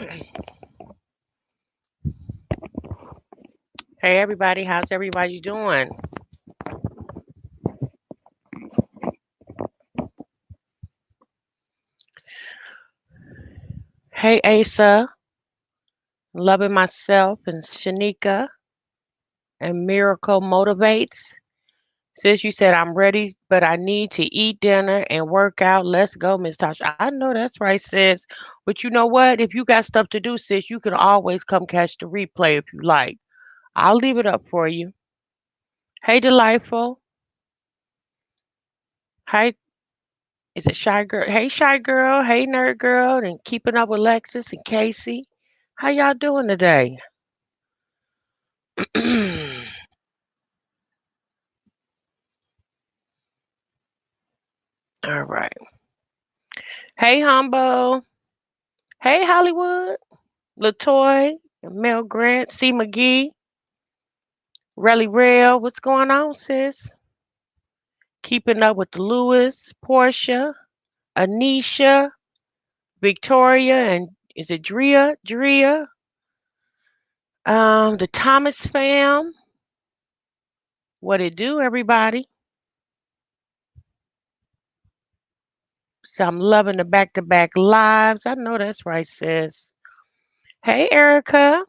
Hey everybody, how's everybody doing? Hey Asa, loving myself and Shanika and Miracle Motivates. Sis, you said I'm ready, but I need to eat dinner and work out. Let's go, Miss Tasha. I know that's right, sis. But you know what? If you got stuff to do, sis, you can always come catch the replay if you like. I'll leave it up for you. Hey Delightful. Hi, is it Shy Girl? Hey Shy Girl. Hey Nerd Girl. And keeping up with Lexus and Casey. How y'all doing today? All right. Hey, Humbo. Hey, Hollywood. Latoy. Mel Grant. C. McGee. Relly Rail. What's going on, sis? Keeping up with the Lewis. Portia. Anisha. Victoria. And is it Drea? Drea. The Thomas fam. What it do, everybody? So I'm loving the back-to-back lives. I know that's right, sis. Hey, Erica.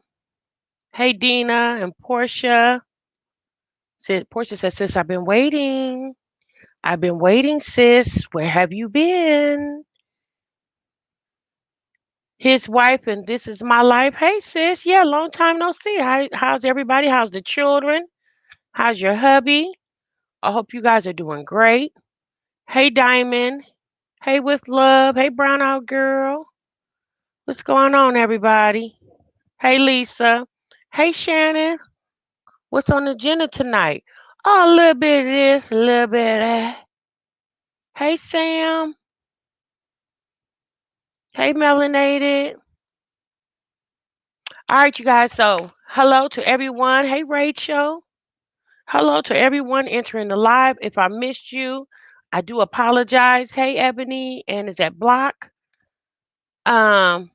Hey, Dina and Portia. Portia says, sis, I've been waiting. I've been waiting, sis. Where have you been? His wife, and this is my life. Hey, sis. Yeah, long time no see. How's everybody? How's the children? How's your hubby? I hope you guys are doing great. Hey, Diamond. Hey, with love. Hey, brown out girl. What's going on, everybody? Hey, Lisa. Hey, Shannon. What's on the agenda tonight? Oh, a little bit of this, a little bit of that. Hey, Sam. Hey, Melanated. All right, you guys. So, hello to everyone. Hey, Rachel. Hello to everyone entering the live. If I missed you, I do apologize. Hey, Ebony, and is that Block? Um,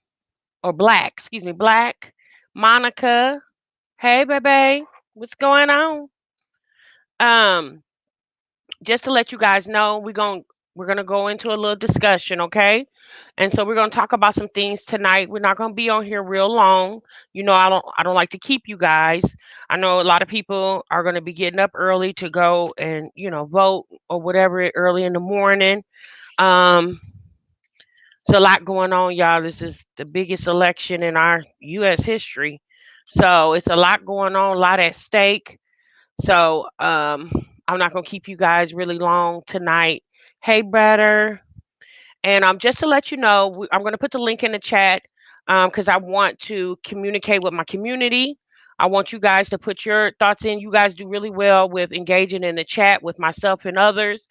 or Black? Excuse me, Black. Monica. Hey, baby. What's going on? Um, just to let you guys know, we're gonna go into a little discussion, okay? And so we're gonna talk about some things tonight. We're not gonna be on here real long. I don't like to keep you guys. I know a lot of people are gonna be getting up early to go and vote or whatever early in the morning. Um, there's a lot going on, y'all. This is the biggest election in our U.S. history, so it's a lot going on, a lot at stake. So I'm not gonna keep you guys really long tonight. Hey, better. And just to let you know, I'm gonna put the link in the chat because I want to communicate with my community. I want you guys to put your thoughts in. You guys do really well with engaging in the chat with myself and others,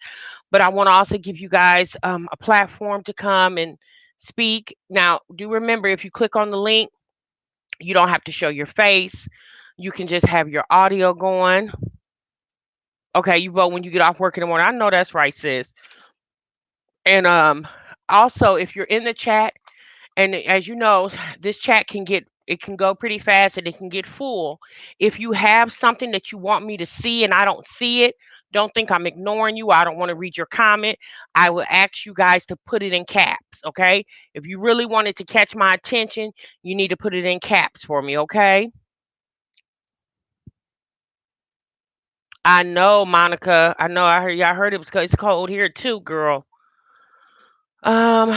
but I want to also give you guys a platform to come and speak. Now, do remember if you click on the link, you don't have to show your face. You can just have your audio going. Okay, you vote when you get off work in the morning. I know that's right, sis. And also if you're in the chat, and as you know, this chat can go pretty fast and it can get full. If you have something that you want me to see and I don't see it, don't think I'm ignoring you. I don't want to read your comment. I will ask you guys to put it in caps, okay? If you really wanted to catch my attention, you need to put it in caps for me, okay? I know, Monica. I know. I heard y'all heard it was it's cold here too, girl. Um,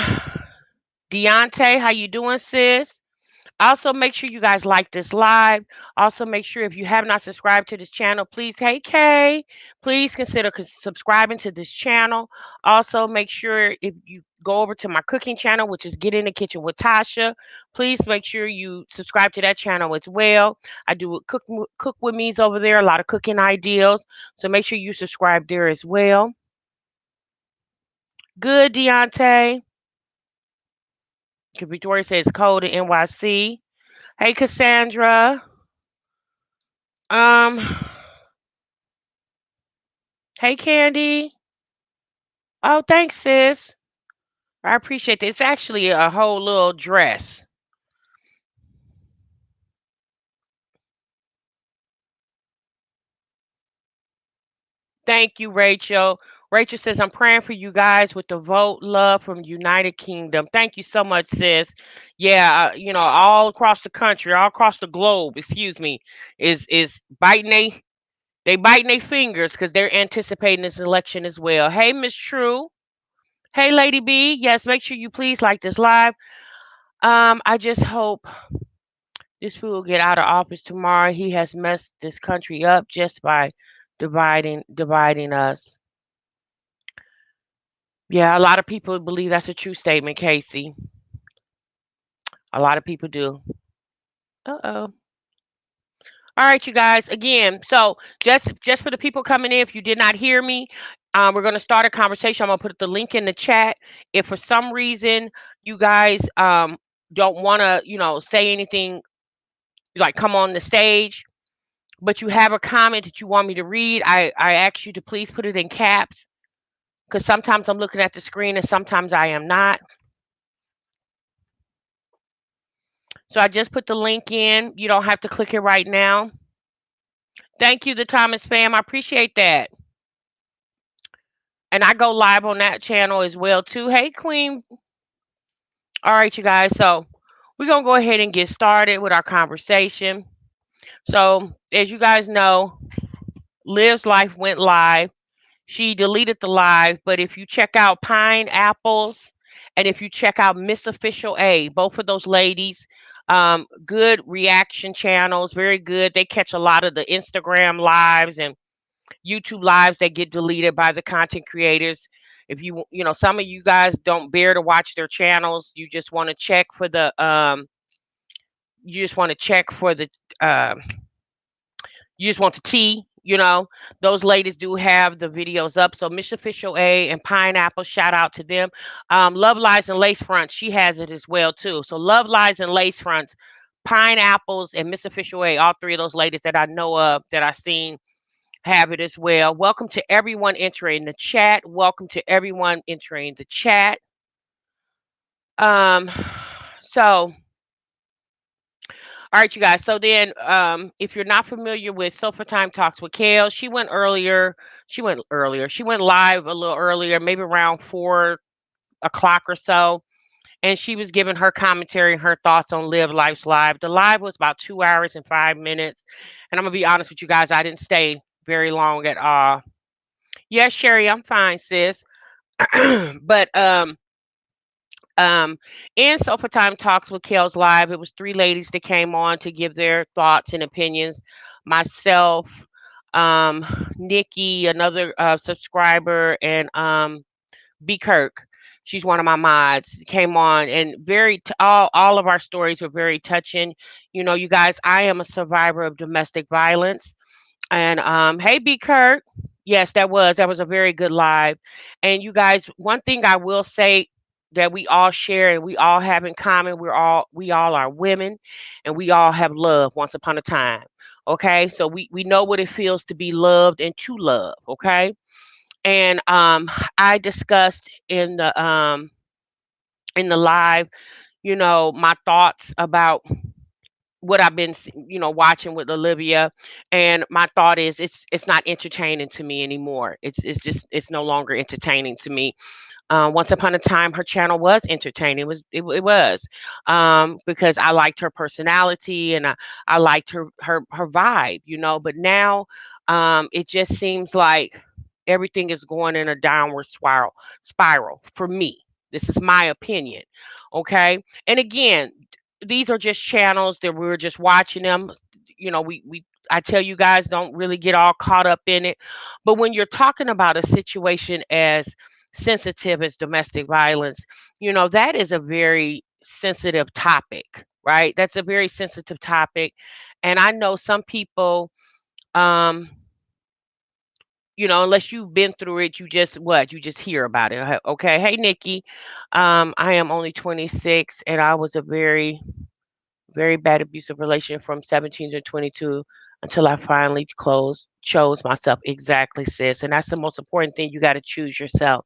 Deontay, how you doing, sis? Also, make sure you guys like this live. Also, make sure if you have not subscribed to this channel, please, hey Kay, please consider subscribing to this channel. Also, make sure if you go over to my cooking channel, which is Get in the Kitchen with Tasha, please make sure you subscribe to that channel as well. I do cook with me's over there, a lot of cooking ideas. So make sure you subscribe there as well. Good, Deontay. Victoria says cold in NYC. Hey, Cassandra. Um, hey, Candy. Oh, thanks, sis. I appreciate it. It's actually a whole little dress. Thank you, Rachel. Rachel says, I'm praying for you guys with the vote love from United Kingdom. Thank you so much, sis. Yeah, all across the country, all across the globe, excuse me, is biting their fingers because they're anticipating this election as well. Hey, Miss True. Hey, Lady B. Yes, make sure you please like this live. I just hope this fool will get out of office tomorrow. He has messed this country up just by dividing us. Yeah, a lot of people believe that's a true statement, Casey. A lot of people do. Uh-oh. All right, you guys. Again, so just for the people coming in, if you did not hear me, we're going to start a conversation. I'm going to put the link in the chat. If for some reason you guys don't want to, say anything, like come on the stage, but you have a comment that you want me to read, I ask you to please put it in caps because sometimes I'm looking at the screen and sometimes I am not. So I just put the link in. You don't have to click it right now. Thank you, the Thomas fam. I appreciate that. And I go live on that channel as well too. Hey, Queen. All right, you guys. So we're gonna go ahead and get started with our conversation. So as you guys know, Liv's Life went live. She deleted the live, but if you check out Pineapples and if you check out Miss Official A, both of those ladies, good reaction channels, very good. They catch a lot of the Instagram lives and YouTube lives that get deleted by the content creators. If some of you guys don't bear to watch their channels, you just want to check for the um you just want the tea. Those ladies do have the videos up. So Miss Official A and Pineapple, shout out to them. Love Lies and Lace Fronts, she has it as well too. So Love Lies and Lace Fronts, Pineapples, and Miss Official A, all three of those ladies that I know of that I've seen have it as well. Welcome to everyone entering the chat. Welcome to everyone entering the chat. Um, so all right, you guys. So then, if you're not familiar with Sofa Time Talks with Kale, she went earlier. She went earlier. She went live a little earlier, maybe around 4 o'clock or so. And she was giving her commentary and her thoughts on Live Life's Live. The live was about 2 hours and 5 minutes. And I'm going to be honest with you guys, I didn't stay very long at all. Yes, Sherry, I'm fine, sis. But um, in Sofa Time Talks with Kels Live, it was three ladies that came on to give their thoughts and opinions. Myself, Nikki, another subscriber, and B. Kirk. She's one of my mods. Came on and all of our stories were very touching. You guys, I am a survivor of domestic violence. And hey, B. Kirk. Yes, that was a very good live. And you guys, one thing I will say that we all share and we all have in common, we all are women, and we all have love once upon a time. Okay, so we know what it feels to be loved and to love. Okay, and I discussed in the live, my thoughts about what I've been, watching with Olivia, and my thought is it's not entertaining to me anymore. It's no longer entertaining to me. Once upon a time, her channel was entertaining. It was because I liked her personality and I liked her vibe, But now, it just seems like everything is going in a downward spiral for me. This is my opinion. Okay, and again, these are just channels that we're just watching them. We I tell you guys, don't really get all caught up in it. But when you're talking about a situation as sensitive as domestic violence, that is a very sensitive topic, right? That's a very sensitive topic. And I know some people, um, unless you've been through it, you just hear about it. Okay. Hey, Nikki. I am only 26 and I was a very, very bad abusive relation from 17 to 22 until I finally chose myself. Exactly, sis. And that's the most important thing. You got to choose yourself.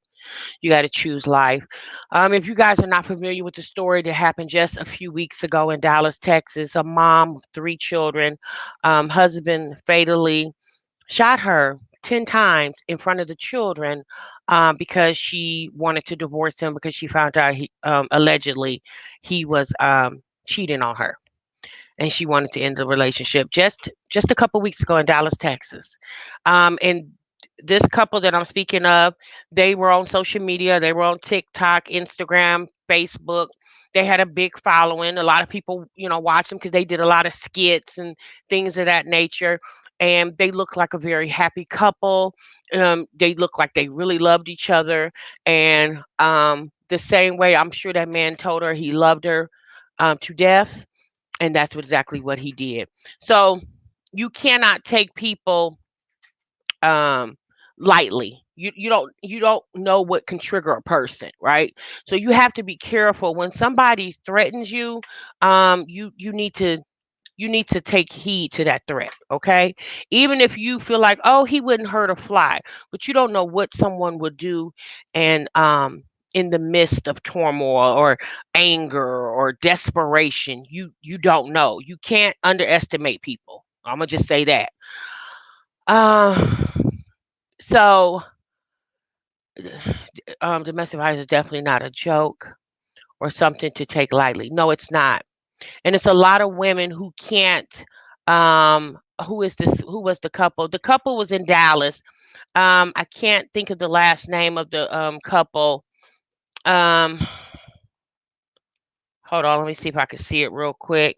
You got to choose life. If you guys are not familiar with the story that happened just a few weeks ago in Dallas, Texas, a mom with 3 children, husband fatally shot her 10 times in front of the children, because she wanted to divorce him because she found out he, allegedly he was cheating on her, and she wanted to end the relationship just a couple weeks ago in Dallas, Texas. And this couple that I'm speaking of, they were on social media. They were on TikTok, Instagram, Facebook. They had a big following. A lot of people, watch them because they did a lot of skits and things of that nature. And they look like a very happy couple. They look like they really loved each other. And the same way, I'm sure that man told her he loved her to death, and that's exactly what he did. So you cannot take people um lightly. You don't know what can trigger a person, right? So you have to be careful when somebody threatens you. You need to take heed to that threat, okay? Even if you feel like, oh, he wouldn't hurt a fly, but you don't know what someone would do, and in the midst of turmoil or anger or desperation, you don't know. You can't underestimate people. I'm gonna just say that. Uh, so domestic violence is definitely not a joke or something to take lightly. No, it's not. And it's a lot of women who can't. Who was the couple? The couple was in Dallas. I can't think of the last name of the couple. um Hold on, let me see if I can see it real quick.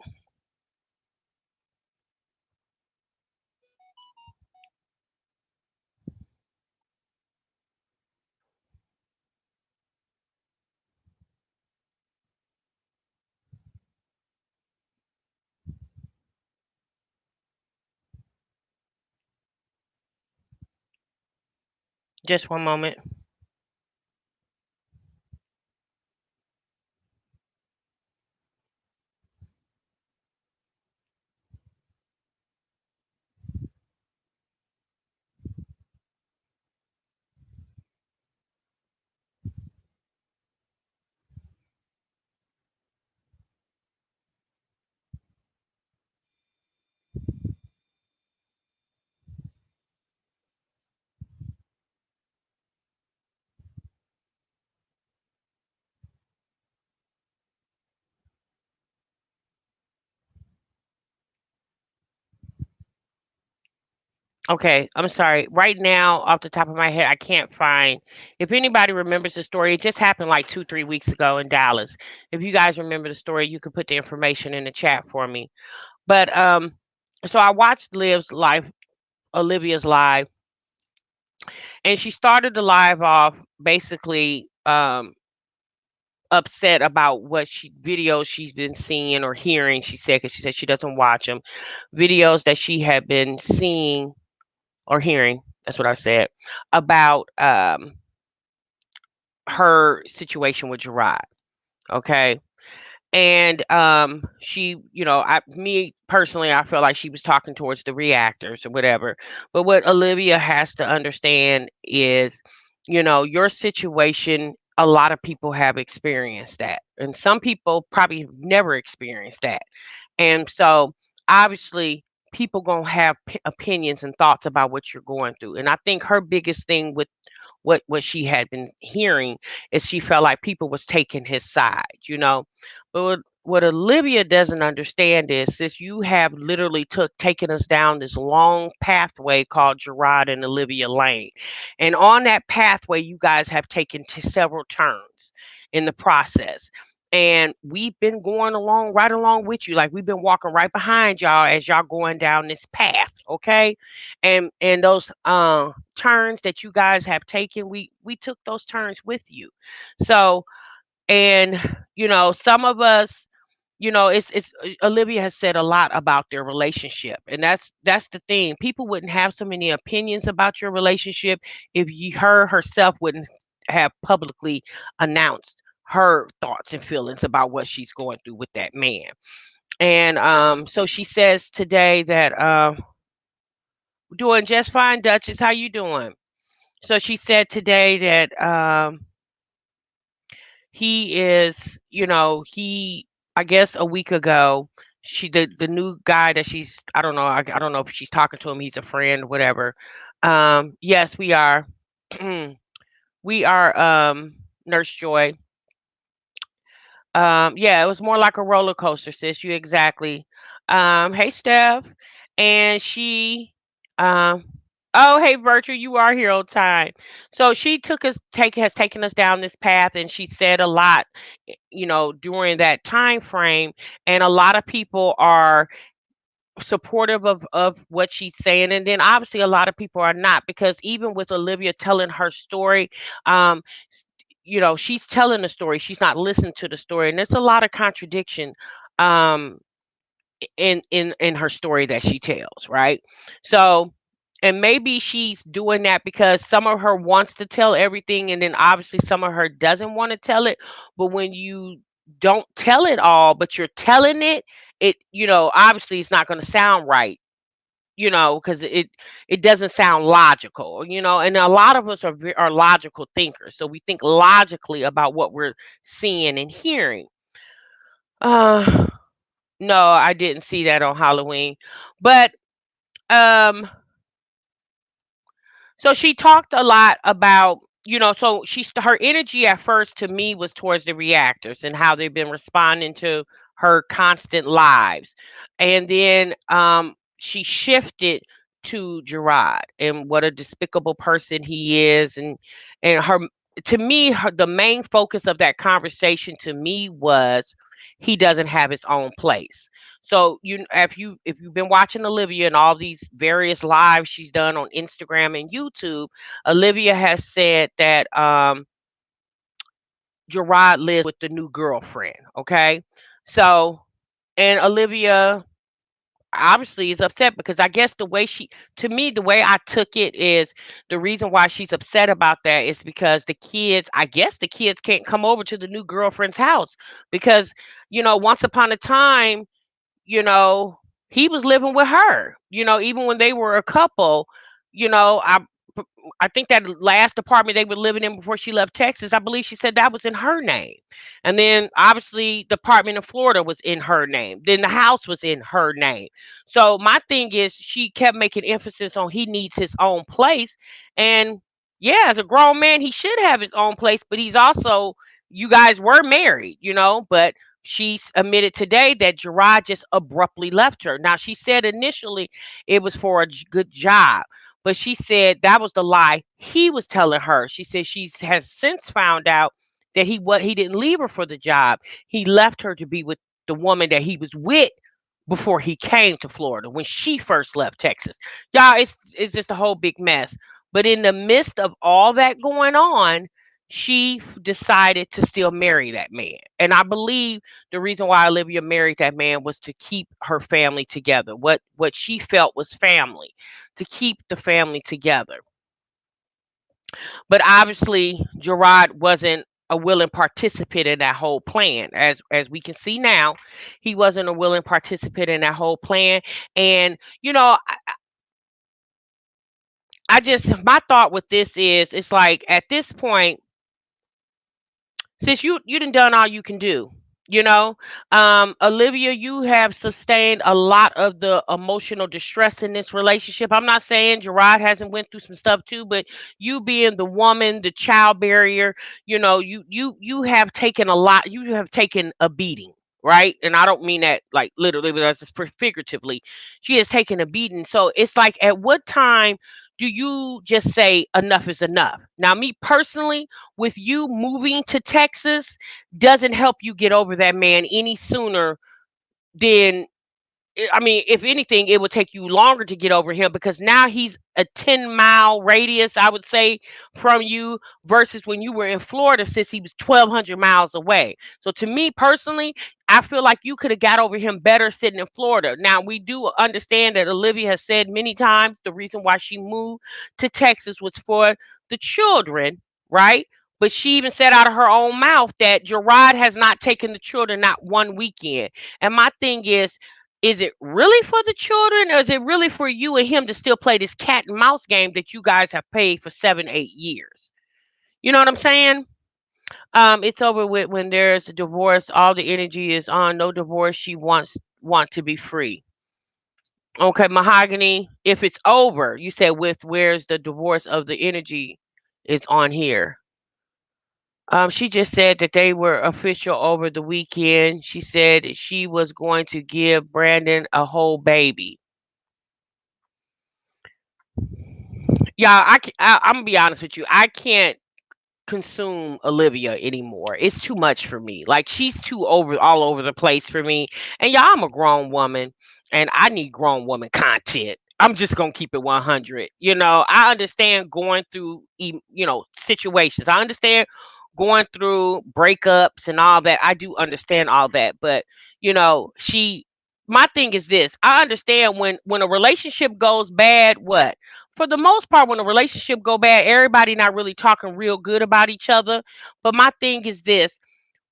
Just one moment. Okay, I'm sorry. Right now, off the top of my head, I can't find. If anybody remembers the story, it just happened like 2, 3 weeks ago in Dallas. If you guys remember the story, you could put the information in the chat for me. But so I watched Liv's live, Olivia's live, and she started the live off basically upset about what videos she's been seeing or hearing. She said, because she said she doesn't watch them, videos that she had been seeing or hearing. That's what I said about her situation with Gerard. Okay. And she, me personally, I felt like she was talking towards the reactors or whatever. But what Olivia has to understand is, your situation, a lot of people have experienced that, and some people probably have never experienced that. And so obviously people gonna have opinions and thoughts about what you're going through. And I think her biggest thing with what she had been hearing is she felt like people was taking his side. But what Olivia doesn't understand is, since you have literally taken us down this long pathway called Gerard and Olivia Lane, and on that pathway you guys have taken several turns in the process, and we've been going along right along with you, like we've been walking right behind y'all as y'all going down this path, okay? And those turns that you guys have taken, we took those turns with you. So, and some of us, it's Olivia has said a lot about their relationship, and that's the thing. People wouldn't have so many opinions about your relationship if her herself wouldn't have publicly announced her thoughts and feelings about what she's going through with that man. And so she says today that doing just fine, Duchess. How you doing? So she said today that he is, I guess a week ago, the new guy that she's, I don't know if she's talking to him, he's a friend, whatever. Yes, we are. We are, Nurse Joy. Yeah, it was more like a roller coaster, sis. You exactly. Hey, Steph. And she, um, oh, hey, Virtue, you are here on time. So she has taken us down this path, and she said a lot, during that time frame. And a lot of people are supportive of what she's saying, and then obviously a lot of people are not, because even with Olivia telling her story, um she's telling the story, she's not listening to the story, and there's a lot of contradiction um in her story that she tells, right? So, and maybe she's doing that because some of her wants to tell everything, and then obviously some of her doesn't want to tell it. But when you don't tell it all, but you're telling it, obviously it's not going to sound right, because it doesn't sound logical, and a lot of us are logical thinkers, so we think logically about what we're seeing and hearing. uh no, I didn't see that on Halloween. But um so she talked a lot about, so her energy at first to me was towards the reactors and how they've been responding to her constant lives. And then she shifted to Gerard and what a despicable person he is, and her to me, the main focus of that conversation to me was he doesn't have his own place. So if you've been watching Olivia and all these various lives she's done on Instagram and YouTube, Olivia has said that Gerard lives with the new girlfriend. Okay, so, and Olivia obviously is upset because I guess to me, the way I took it is the reason why she's upset about that is because I guess the kids can't come over to the new girlfriend's house because, once upon a time, you know, he was living with her, even when they were a couple, you know, I I think that last apartment they were living in before she left Texas, I believe she said that was in her name. And then obviously the apartment in Florida was in her name. Then the house was in her name. So my thing is she kept making emphasis on he needs his own place. And yeah, as a grown man, he should have his own place, but he's also, you guys were married, but she's admitted today that Gerard just abruptly left her. Now, she said initially it was for a good job, but she said that was the lie he was telling her. She said she has since found out that he didn't leave her for the job. He left her to be with the woman that he was with before he came to Florida when she first left Texas. Y'all, it's just a whole big mess. But in the midst of all that going on, she decided to still marry that man. And I believe the reason why Olivia married that man was to keep her family together. What she felt was family, to keep the family together. But obviously, Gerard wasn't a willing participant in that whole plan. As we can see now, he wasn't a willing participant in that whole plan. And I just, my thought with this is, it's like at this point, since you done all you can do, you know Olivia, you have sustained a lot of the emotional distress in this relationship. I'm not saying Gerard hasn't went through some stuff too, but you being the woman, the child barrier, you have taken a lot, you have taken a beating, right? And I don't mean that like literally, but that's figuratively. She has taken a beating. So it's like, at what time do you just say enough is enough? Now, me personally, with you moving to Texas doesn't help you get over that man any sooner than, I mean, if anything, it would take you longer to get over him because now he's a 10-mile radius, I would say, from you versus when you were in Florida, since he was 1,200 miles away. So to me personally, I feel like you could have got over him better sitting in Florida. Now, we do understand that Olivia has said many times the reason why she moved to Texas was for the children, right? But she even said out of her own mouth that Gerard has not taken the children not one weekend. And my thing is it really for the children, or is it really for you and him to still play this cat and mouse game that you guys have played for 7, 8 years? You know what I'm saying? It's over with when there's a divorce. All the energy is on no divorce. She want to be free. Okay, mahogany. If it's over, you said with where's the divorce of the energy is on here. She just said that they were official over the weekend. She said she was going to give Brandon a whole baby. Yeah, I'm gonna be honest with you. I can't consume Olivia anymore. It's too much for me. Like she's too over all over the place for me. And y'all, I'm a grown woman and I need grown woman content. I'm just going to keep it 100. You know, I understand going through situations. I understand going through breakups and all that. I do understand all that, but she my thing is this. I understand when a relationship goes bad, what? For the most part, when a relationship go bad, everybody not really talking real good about each other. But my thing is this: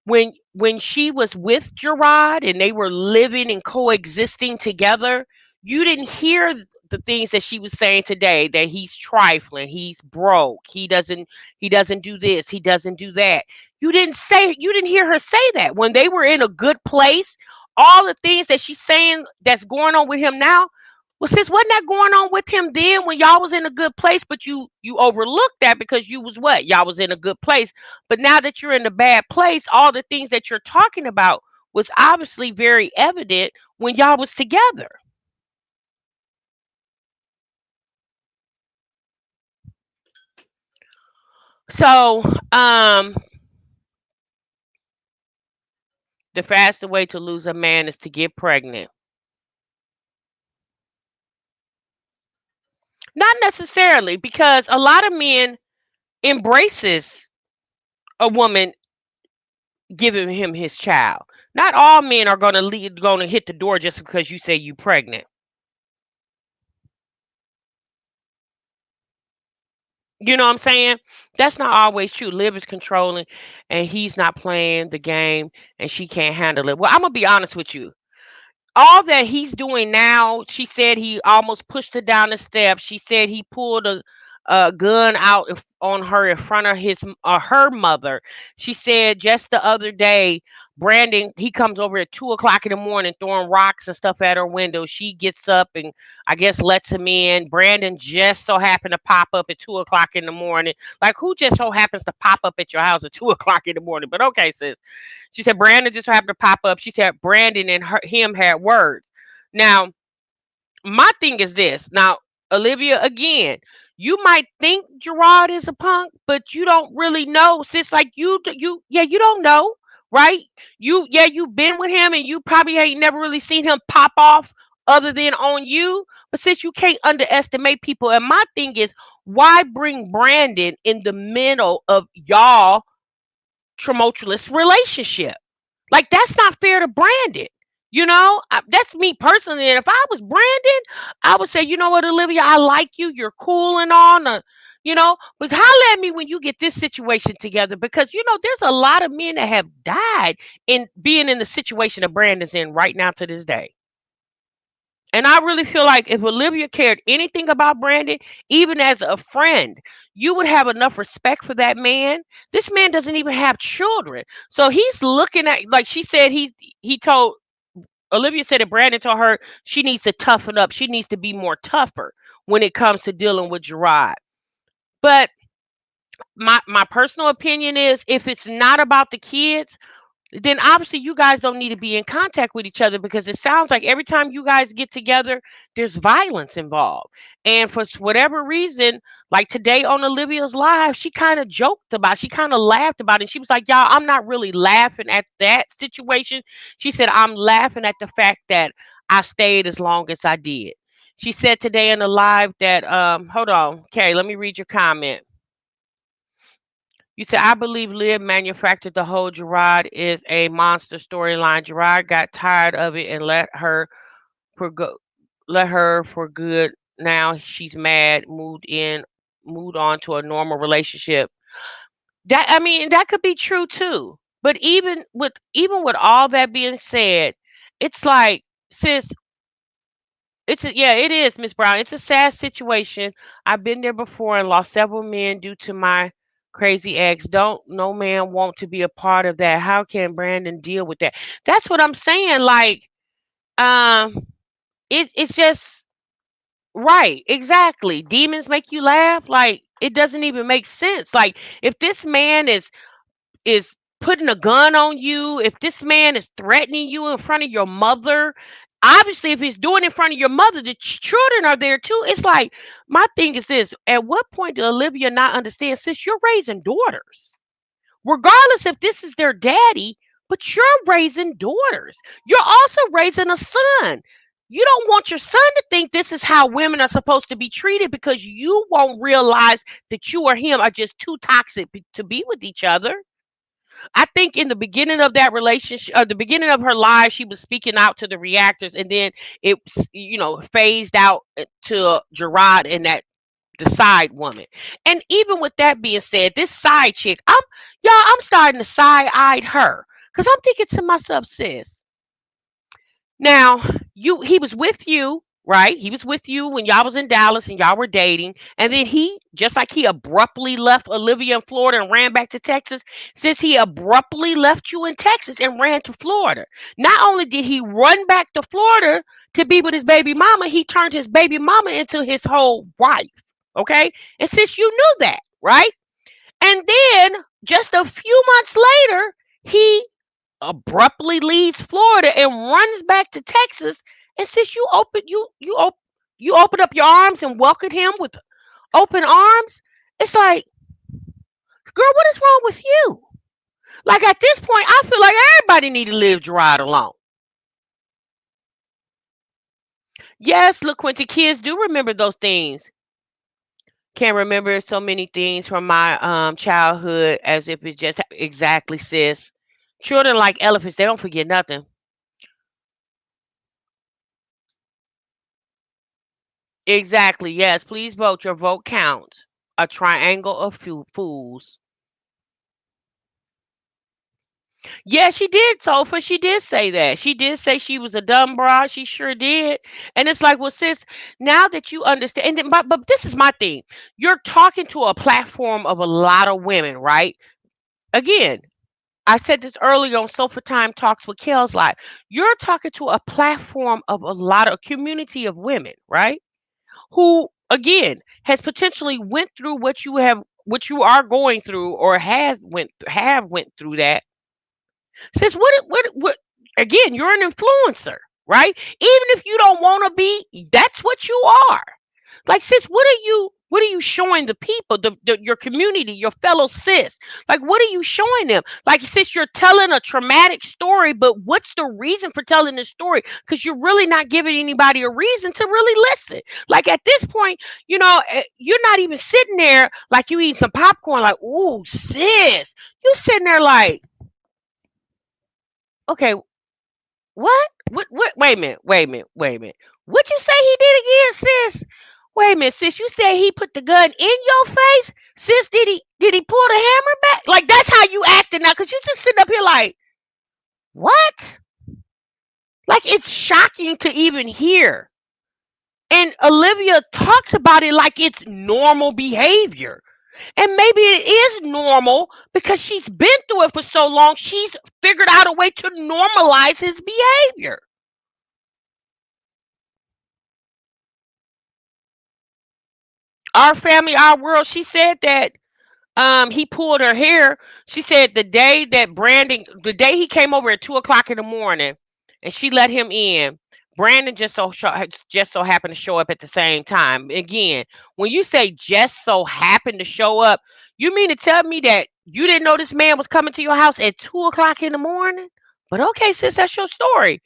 when she was with Gerard and they were living and coexisting together, you didn't hear the things that she was saying today, that he's trifling, he's broke, he doesn't do this, he doesn't do that. You didn't hear her say that when they were in a good place. All the things that she's saying that's going on with him now, well, sis, wasn't that going on with him then when y'all was in a good place? But you overlooked that because you was what? Y'all was in a good place. But now that you're in a bad place, all the things that you're talking about was obviously very evident when y'all was together. So, the fastest way to lose a man is to get pregnant. Not necessarily, because a lot of men embraces a woman giving him his child. Not all men are going to hit the door just because you say you pregnant. You know what I'm saying? That's not always true. Liv is controlling and he's not playing the game and she can't handle it. Well, I'm going to be honest with you. All that he's doing now, she said he almost pushed her down the steps. She said he pulled a gun out on her in front of her mother. She said just the other day, Brandon, he comes over at 2 o'clock in the morning throwing rocks and stuff at her window. She gets up and I guess lets him in. Brandon just so happened to pop up at 2 o'clock in the morning. Like, who just so happens to pop up at your house at 2 o'clock in the morning? But okay, sis. She said Brandon just happened to pop up. She said Brandon and him had words. Now, my thing is this. Now, Olivia, again, you might think Gerard is a punk, but you don't really know. Sis, like you don't know, right? You've been with him and you probably ain't never really seen him pop off other than on you. But since you can't underestimate people, and my thing is, why bring Brandon in the middle of y'all tumultuous relationship? Like, that's not fair to Brandon. That's me personally. And if I was Brandon, I would say, you know what, Olivia, I like you. You're cool and all. But holler at me when you get this situation together because, there's a lot of men that have died in being in the situation that Brandon's in right now to this day. And I really feel like if Olivia cared anything about Brandon, even as a friend, you would have enough respect for that man. This man doesn't even have children. So he's looking at, like she said, he told Olivia said that Brandon told her she needs to toughen up. She needs to be more tougher when it comes to dealing with Gerard. But my personal opinion is if it's not about the kids, then obviously you guys don't need to be in contact with each other because it sounds like every time you guys get together, there's violence involved. And for whatever reason, like today on Olivia's live, she kind of joked about, she kind of laughed about it. She was like, y'all, I'm not really laughing at that situation. She said, I'm laughing at the fact that I stayed as long as I did. She said today in the live that, hold on, Carrie, let me read your comment. You said, I believe Liv manufactured the whole Gerard is a monster storyline. Gerard got tired of it and for go, let her for good. Now she's mad, moved on to a normal relationship. That I mean, that could be true too. But even with all that being said, it's like, sis, yeah, it is, Miss Brown. It's a sad situation. I've been there before and lost several men due to my crazy ex. Don't no man want to be a part of that. How can Brandon deal with that? That's what I'm saying. Like, um, It's just right, exactly. Demons make you laugh. Like it doesn't even make sense. Like if this man is putting a gun on you, if this man is threatening you in front of your mother, obviously if he's doing it in front of your mother, the children are there too. It's like my thing is this: at what point did Olivia not understand? Sis, you're raising daughters regardless if this is their daddy, but you're raising daughters. You're also raising a son. You don't want your son to think this is how women are supposed to be treated because you won't realize that you or him are just too toxic to be with each other. I think in the beginning of that relationship, the beginning of her life, she was speaking out to the reactors, and then it, phased out to Gerard and that the side woman. And even with that being said, this side chick, I'm starting to side eye her because I'm thinking to myself, sis, now he was with you, right? He was with you when y'all was in Dallas and y'all were dating, and then he just like he abruptly left Olivia in Florida and ran back to Texas. Since he abruptly left you in Texas and ran to Florida, not only did he run back to Florida to be with his baby mama, he turned his baby mama into his whole wife. Okay, and since you knew that, right? And then just a few months later, he abruptly leaves Florida and runs back to Texas. And since you open up your arms and welcome him with open arms, it's like, girl, what is wrong with you? Like at this point, I feel like everybody need to leave Gerard alone. Yes, look, Quincy, kids do remember those things. Can remember so many things from my childhood as if it just exactly, sis. Children like elephants, they don't forget nothing. Exactly. Yes, please vote. Your vote counts. A triangle of fools. Yeah, she did, Sofa. She did say that. She did say she was a dumb bra. She sure did. And it's like, well, sis, now that you understand, and then, but this is my thing. You're talking to a platform of a lot of women, right? Again, I said this earlier on Sofa Time Talks with Kels Live. You're talking to a platform of a lot of community of women, right? Who again has potentially went through what you are going through or have went through that. Since what again, you're an influencer, right? Even if you don't want to be, that's what you are. Like, sis, what are you showing the people, your community, your fellow sis? Like, what are you showing them? Like, sis, you're telling a traumatic story, but what's the reason for telling this story? Because you're really not giving anybody a reason to really listen. Like at this point, you're not even sitting there like you eat some popcorn, like, ooh, sis. You sitting there like, okay, what? What? Wait a minute. Wait a minute. Wait a minute. What you say he did again, sis? Wait a minute, sis. You said he put the gun in your face, sis. Did he pull the hammer back? Like that's how you acting now? Cause you just sitting up here like what? Like it's shocking to even hear. And Olivia talks about it like it's normal behavior. And maybe it is normal because she's been through it for so long. She's figured out a way to normalize his behavior. Our family, our world. She said that he pulled her hair. She said the day he came over at 2 o'clock in the morning, and she let him in. Brandon just so happened to show up at the same time. Again, when you say just so happened to show up, you mean to tell me that you didn't know this man was coming to your house at 2 o'clock in the morning? But okay, sis, that's your story.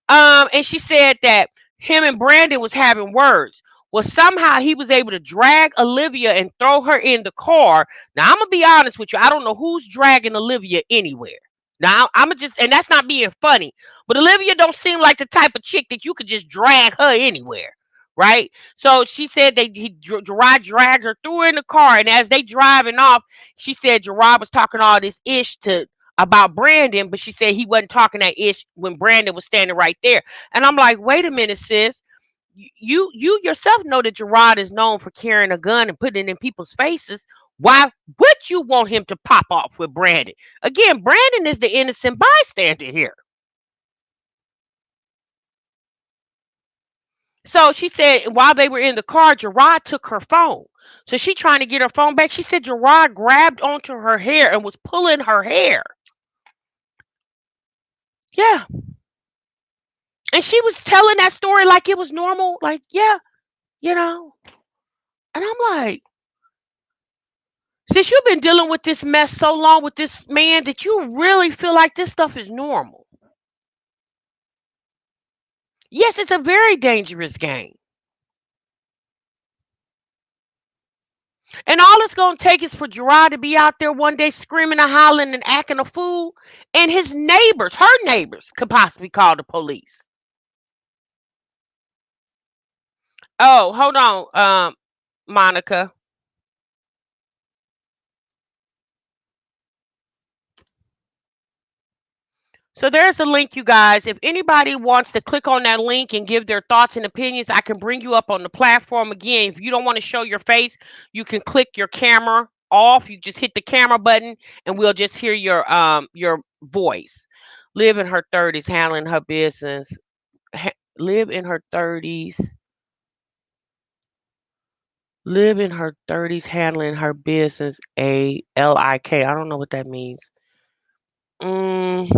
And she said that him and Brandon was having words. Well, somehow he was able to drag Olivia and throw her in the car. Now I'm gonna be honest with you. I don't know who's dragging Olivia anywhere. Now I'm gonna just, and that's not being funny, but Olivia don't seem like the type of chick that you could just drag her anywhere, right? So she said Gerard dragged her, threw her in the car, and as they driving off, she said Gerard was talking all this ish to about Brandon, but she said he wasn't talking that ish when Brandon was standing right there. And I'm like, wait a minute, sis. You yourself know that Gerard is known for carrying a gun and putting it in people's faces. Why would you want him to pop off with Brandon? Again, Brandon is the innocent bystander here. So she said while they were in the car, Gerard took her phone. So she trying to get her phone back. She said Gerard grabbed onto her hair and was pulling her hair. Yeah. And she was telling that story like it was normal. Like, yeah, you know. And I'm like, since you've been dealing with this mess so long with this man that you really feel like this stuff is normal. Yes, it's a very dangerous game. And all it's going to take is for Gerard to be out there one day screaming and hollering and acting a fool. And his neighbors, her neighbors, could possibly call the police. Oh, hold on, Monica. So there's a link, you guys. If anybody wants to click on that link and give their thoughts and opinions, I can bring you up on the platform again. If you don't want to show your face, you can click your camera off. You just hit the camera button, and we'll just hear your voice. Live in her 30s, handling her business. Live in her 30s. Live in her 30s, handling her business. A Lik. I don't know what that means. Mm,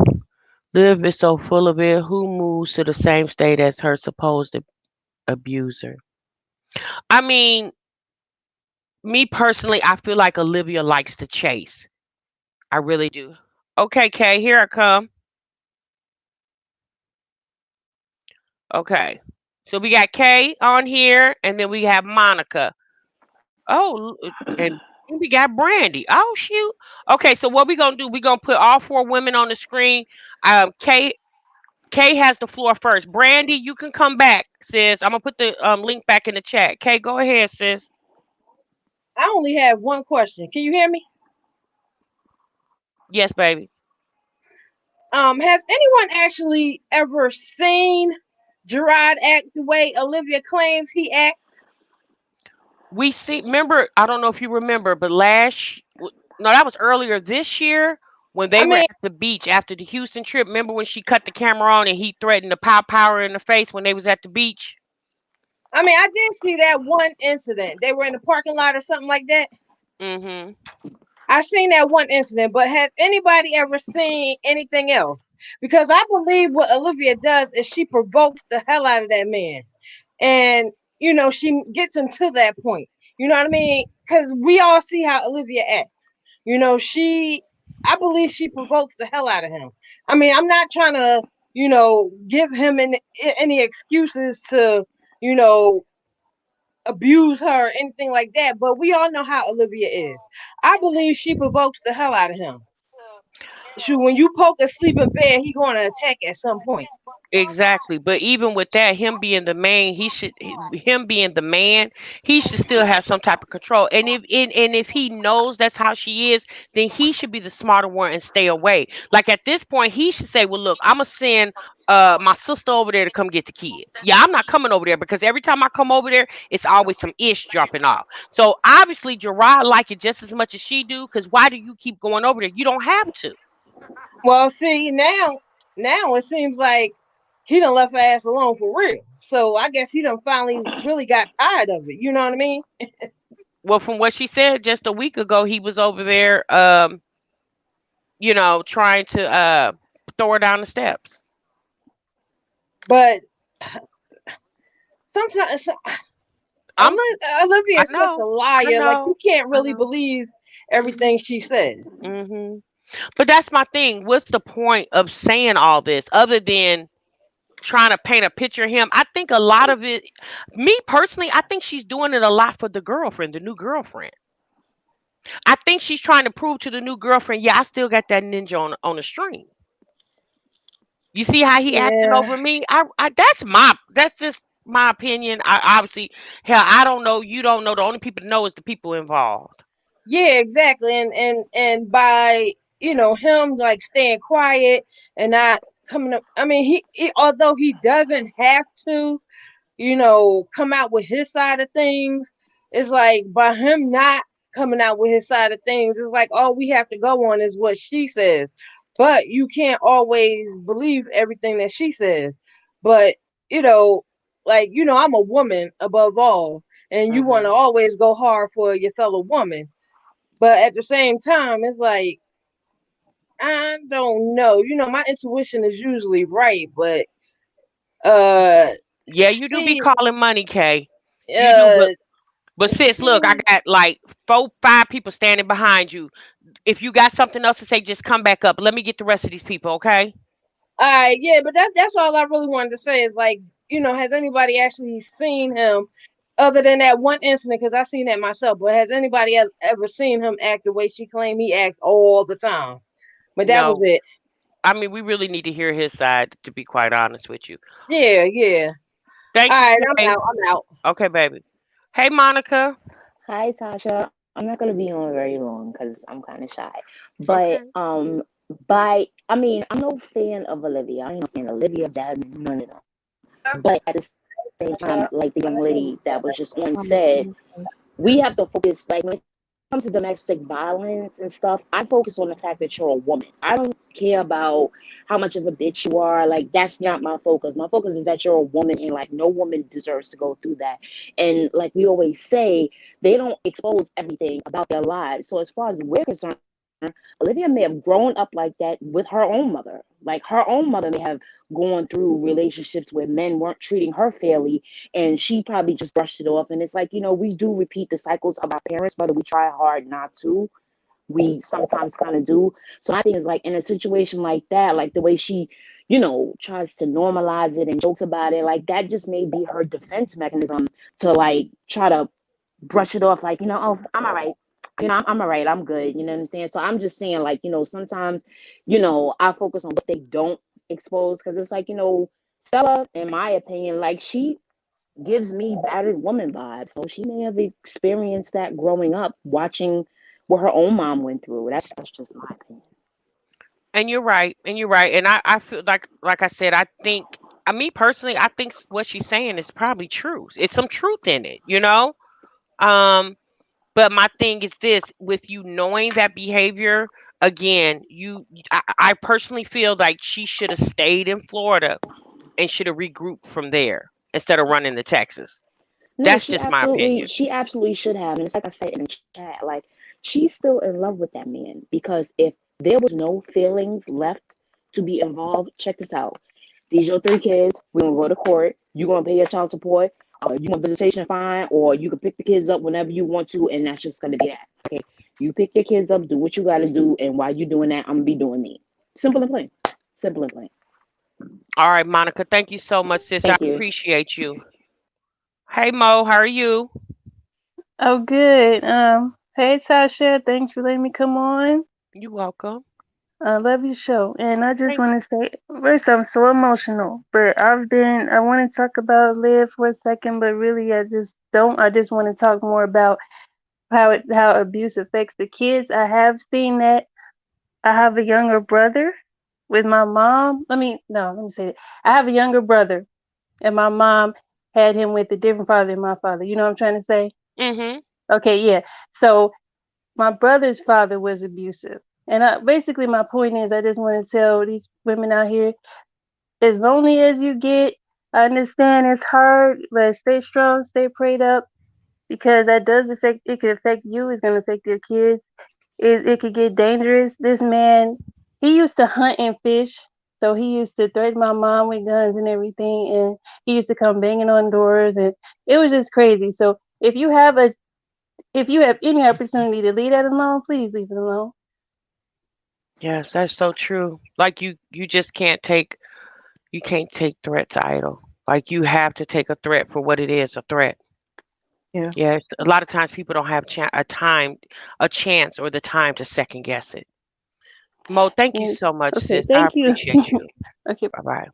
Liv is so full of it. Who moves to the same state as her supposed abuser? I mean, me personally, I feel like Olivia likes to chase. I really do. Okay, Kay, here I come. Okay. So we got Kay on here, and then we have Monica. Oh, and we got Brandy. Oh, shoot. Okay, so what we gonna do? We gonna put all four women on the screen. Kay has the floor first. Brandy, you can come back, sis. I'm gonna put the link back in the chat. Kay, go ahead, sis. I only have one question. Can you hear me? Yes, baby. Has anyone actually ever seen Gerard act the way Olivia claims he acts? We see. Remember, I don't know if you remember, but no, that was earlier this year when I they were mean, at the beach after the Houston trip. Remember when she cut the camera on and he threatened to power her in the face when they was at the beach? I did see that one incident. They were in the parking lot or something like that. Mm-hmm. I seen that one incident, but has anybody ever seen anything else? Because I believe what Olivia does is she provokes the hell out of that man. And she gets him to that point. You know what I mean? Because we all see how Olivia acts. She I believe she provokes the hell out of him. I'm not trying to give him any excuses to you know abuse her or anything like that, but we all know how Olivia is. I believe she provokes the hell out of him. When you poke a sleeping bear, he going to attack at some point. Exactly. But even with that, him being the man, he should still have some type of control. And if he knows that's how she is, then he should be the smarter one and stay away. Like at this point, he should say, "Well, look, I'm gonna send my sister over there to come get the kids. Yeah, I'm not coming over there because every time I come over there, it's always some ish dropping off. So obviously Gerard like it just as much as she do, because why do you keep going over there? You don't have to. Well, see, now it seems like he done left her ass alone for real. So I guess he done finally really got tired of it. You know what I mean? Well, from what she said just a week ago, he was over there, trying to throw her down the steps. But sometimes I'm Olivia I is such a know. I liar. Like you know. can't I really know. believe everything she says. Mhm. But that's my thing. What's the point of saying all this other than trying to paint a picture of him? I think a lot of it, me personally, I think she's doing it a lot for the girlfriend, the new girlfriend. I think she's trying to prove to the new girlfriend, yeah, I still got that ninja on the string. You see how he acting Yeah. over me? That's just my opinion. I obviously, hell, I don't know. You don't know. The only people that know is the people involved. Yeah, exactly. And by him like staying quiet and not coming up. He although he doesn't have to come out with his side of things. It's like by him not coming out with his side of things, it's like all we have to go on is what she says. But you can't always believe everything that she says. But, you know, like, I'm a woman above all, and you want to Mhm. always go hard for your fellow woman. But at the same time, it's like, I don't know. My intuition is usually right, but uh Yeah, you do be she calling money, Kay. You do, uh but sis, look, I she got like 5 people standing behind you. If you got something else to say, just come back up. Let me get the rest of these people, okay? all right, yeah, but that's all I really wanted to say is like, has anybody actually seen him other than that one incident? Because I seen that myself, but has anybody ever seen him act the way she claimed he acts all the time? But that was No. it. I mean, we really need to hear his side, to be quite honest with you. Yeah, yeah. All Thank you, right, I'm Kay. out. I'm out. Okay, baby. Hey, Monica. Hi, Tasha. I'm not gonna be on very long because I'm kind of shy. But Okay. I mean, I'm no fan of Olivia. I ain't no fan of Olivia, Jasmine, none of them. But at the same time, like the young lady that was just on said, we have to focus. Like when it comes to domestic violence and stuff, I focus on the fact that you're a woman. I don't care about how much of a bitch you are. Like that's not my focus. My focus is that you're a woman, and like no woman deserves to go through that. And like we always say, they don't expose everything about their lives. So as far as we're concerned, Olivia may have grown up like that with her own mother. Like her own mother may have gone through relationships where men weren't treating her fairly, and she probably just brushed it off. And it's like, we do repeat the cycles of our parents, whether we try hard not to. We sometimes kind of do. So my thing is like in a situation like that, like the way she, tries to normalize it and jokes about it, like that just may be her defense mechanism to like try to brush it off, like, oh, I'm all right. I'm all right. I'm good. You know what I'm saying? So I'm just saying, like, sometimes, I focus on what they don't expose because it's like, Stella, in my opinion, like she gives me battered woman vibes. So she may have experienced that growing up, watching what her own mom went through. That's just my opinion. And you're right. And you're right. And I feel like I said, I think, me personally, I think what she's saying is probably true. It's some truth in it, you know? Um, but my thing is this, with you knowing that behavior, again, I personally feel like she should have stayed in Florida and should have regrouped from there instead of running to Texas. No, That's just my opinion. she absolutely should have. And it's like I said in the chat, like she's still in love with that man because if there was no feelings left to be involved, check this out. These your 3 kids. We're gonna go to court. You're gonna pay your child support. You want visitation fine, or you can pick the kids up whenever you want to, and that's just gonna be that. Okay. You pick your kids up, do what you gotta do, and while you doing that, I'm gonna be doing me. Simple and plain. Simple and plain. All right, Monica, thank you so much, sis. I Thank you. appreciate you. Hey, Mo, how are you? Oh, good. Hey, Tasha, thanks for letting me come on. You welcome. I love your show. And I just Thank want to say, first, I'm so emotional, but I want to talk about Liv for a second, but really, I just don't. I just want to talk more about how abuse affects the kids. I have seen that. I have a younger brother with my mom. Let me say it. I have a younger brother, and my mom had him with a different father than my father. You know what I'm trying to say? you. Mm-hmm. Okay, yeah. So my brother's father was abusive. And basically, my point is, I just want to tell these women out here, as lonely as you get, I understand it's hard, but stay strong, stay prayed up, because that does affect, it could affect you, it's going to affect your kids. It could get dangerous. This man, he used to hunt and fish. So he used to threaten my mom with guns and everything. And he used to come banging on doors. And it was just crazy. So if you have any opportunity to leave that alone, please leave it alone. Yes, that's so true. Like you just can't take threats idle. Like you have to take a threat for what it is, a threat. Yeah. Yes, a lot of times people don't have a chance, or the time to second guess it. Mo, thank you And so much, okay, sis. I thank you. appreciate you. Okay. Bye bye.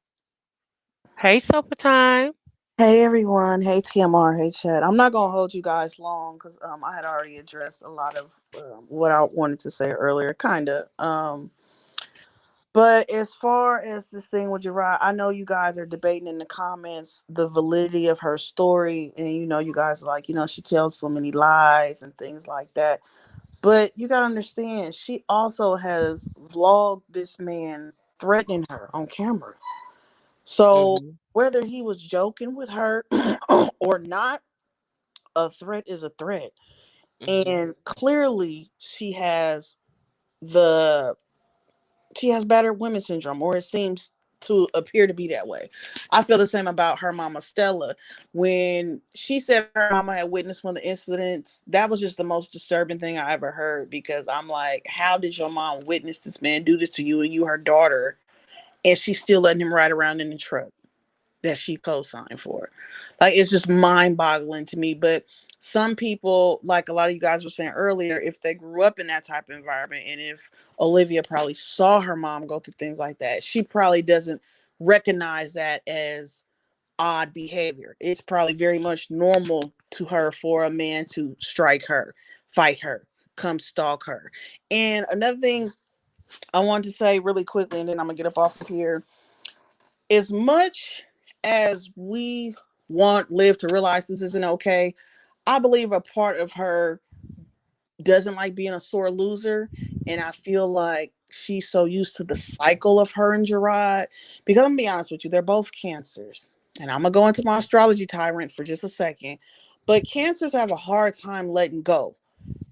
Hey, Sofa Time. Hey everyone. Hey TMR. Hey Chad. I'm not gonna hold you guys long because I had already addressed a lot of what I wanted to say earlier, kinda. But as far as this thing with Jariah, I know you guys are debating in the comments the validity of her story, and you guys are like, she tells so many lies and things like that. But you gotta understand, she also has vlogged this man threatening her on camera. So Mhm. whether he was joking with her or not, a threat is a threat. Mhm. And clearly the she has battered women syndrome, or it seems to appear to be that way. I feel the same about her mama Stella. When she said her mama had witnessed one of the incidents, that was just the most disturbing thing I ever heard, because I'm like, how did your mom witness this man do this to you and you her daughter, and she's still letting him ride around in the truck that she co-signed for? Like, it's just mind-boggling to me. But some people, like a lot of you guys were saying earlier, if they grew up in that type of environment, and if Olivia probably saw her mom go through things like that, she probably doesn't recognize that as odd behavior. It's probably very much normal to her for a man to strike her, fight her, come stalk her. And another thing I want to say really quickly, and then I'm gonna get up off of here. As much as we want Liv to realize this isn't okay, I believe a part of her doesn't like being a sore loser. And I feel like she's so used to the cycle of her and Gerard. Because I'm gonna be honest with you, they're both cancers. And I'm gonna go into my astrology tyrant for just a second. But cancers have a hard time letting go.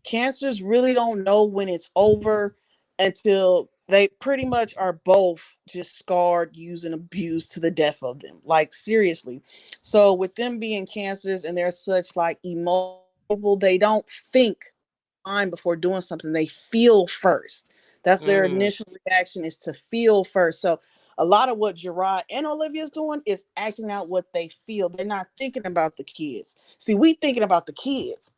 Cancers really don't know when it's over until they pretty much are both just scarred, used, and abused to the death of them. Like, seriously. So with them being cancers and they're such like emotional people, they don't think time before doing something. They feel first. That's their Mm. initial reaction, is to feel first. So a lot of what Gerard and Olivia's doing is acting out what they feel. They're not thinking about the kids. See, we thinking about the kids,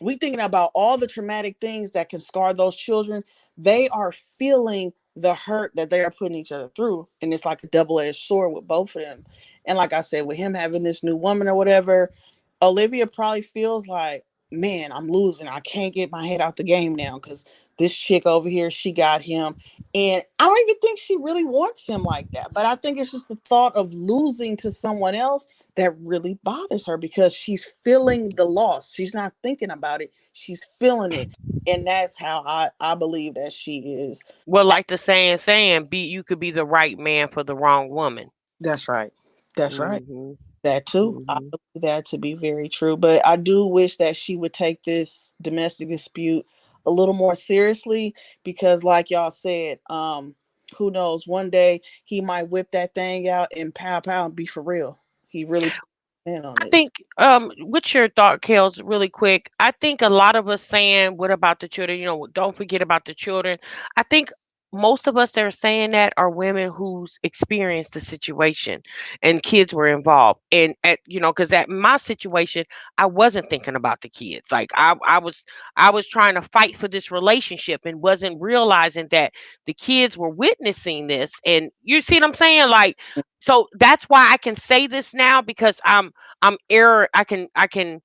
we thinking about all the traumatic things that can scar those children. They are feeling the hurt that they are putting each other through, and it's like a double-edged sword with both of them. And like I said, with him having this new woman or whatever, Olivia probably feels like, man, I'm losing, I can't get my head out the game now because this chick over here, she got him. And I don't even think she really wants him like that, but I think it's just the thought of losing to someone else that really bothers her, because she's feeling the loss. She's not thinking about it. She's feeling it. And that's how I believe that she is. Well, like the saying, be you could be the right man for the wrong woman. That's right. That's right. Mhm. That too. I Mhm. believe that to be very true. But I do wish that she would take this domestic dispute a little more seriously, because like y'all said, who knows, one day he might whip that thing out and pow pow and be for real. He really put his hand on I this. think, what's your thought, Kels, really quick? I think a lot of us saying, what about the children? Don't forget about the children. I think most of us that are saying that are women who's experienced the situation and kids were involved. And because at my situation, I wasn't thinking about the kids. Like I was trying to fight for this relationship and wasn't realizing that the kids were witnessing this. And you see what I'm saying? Like, so that's why I can say this now because I'm error. I can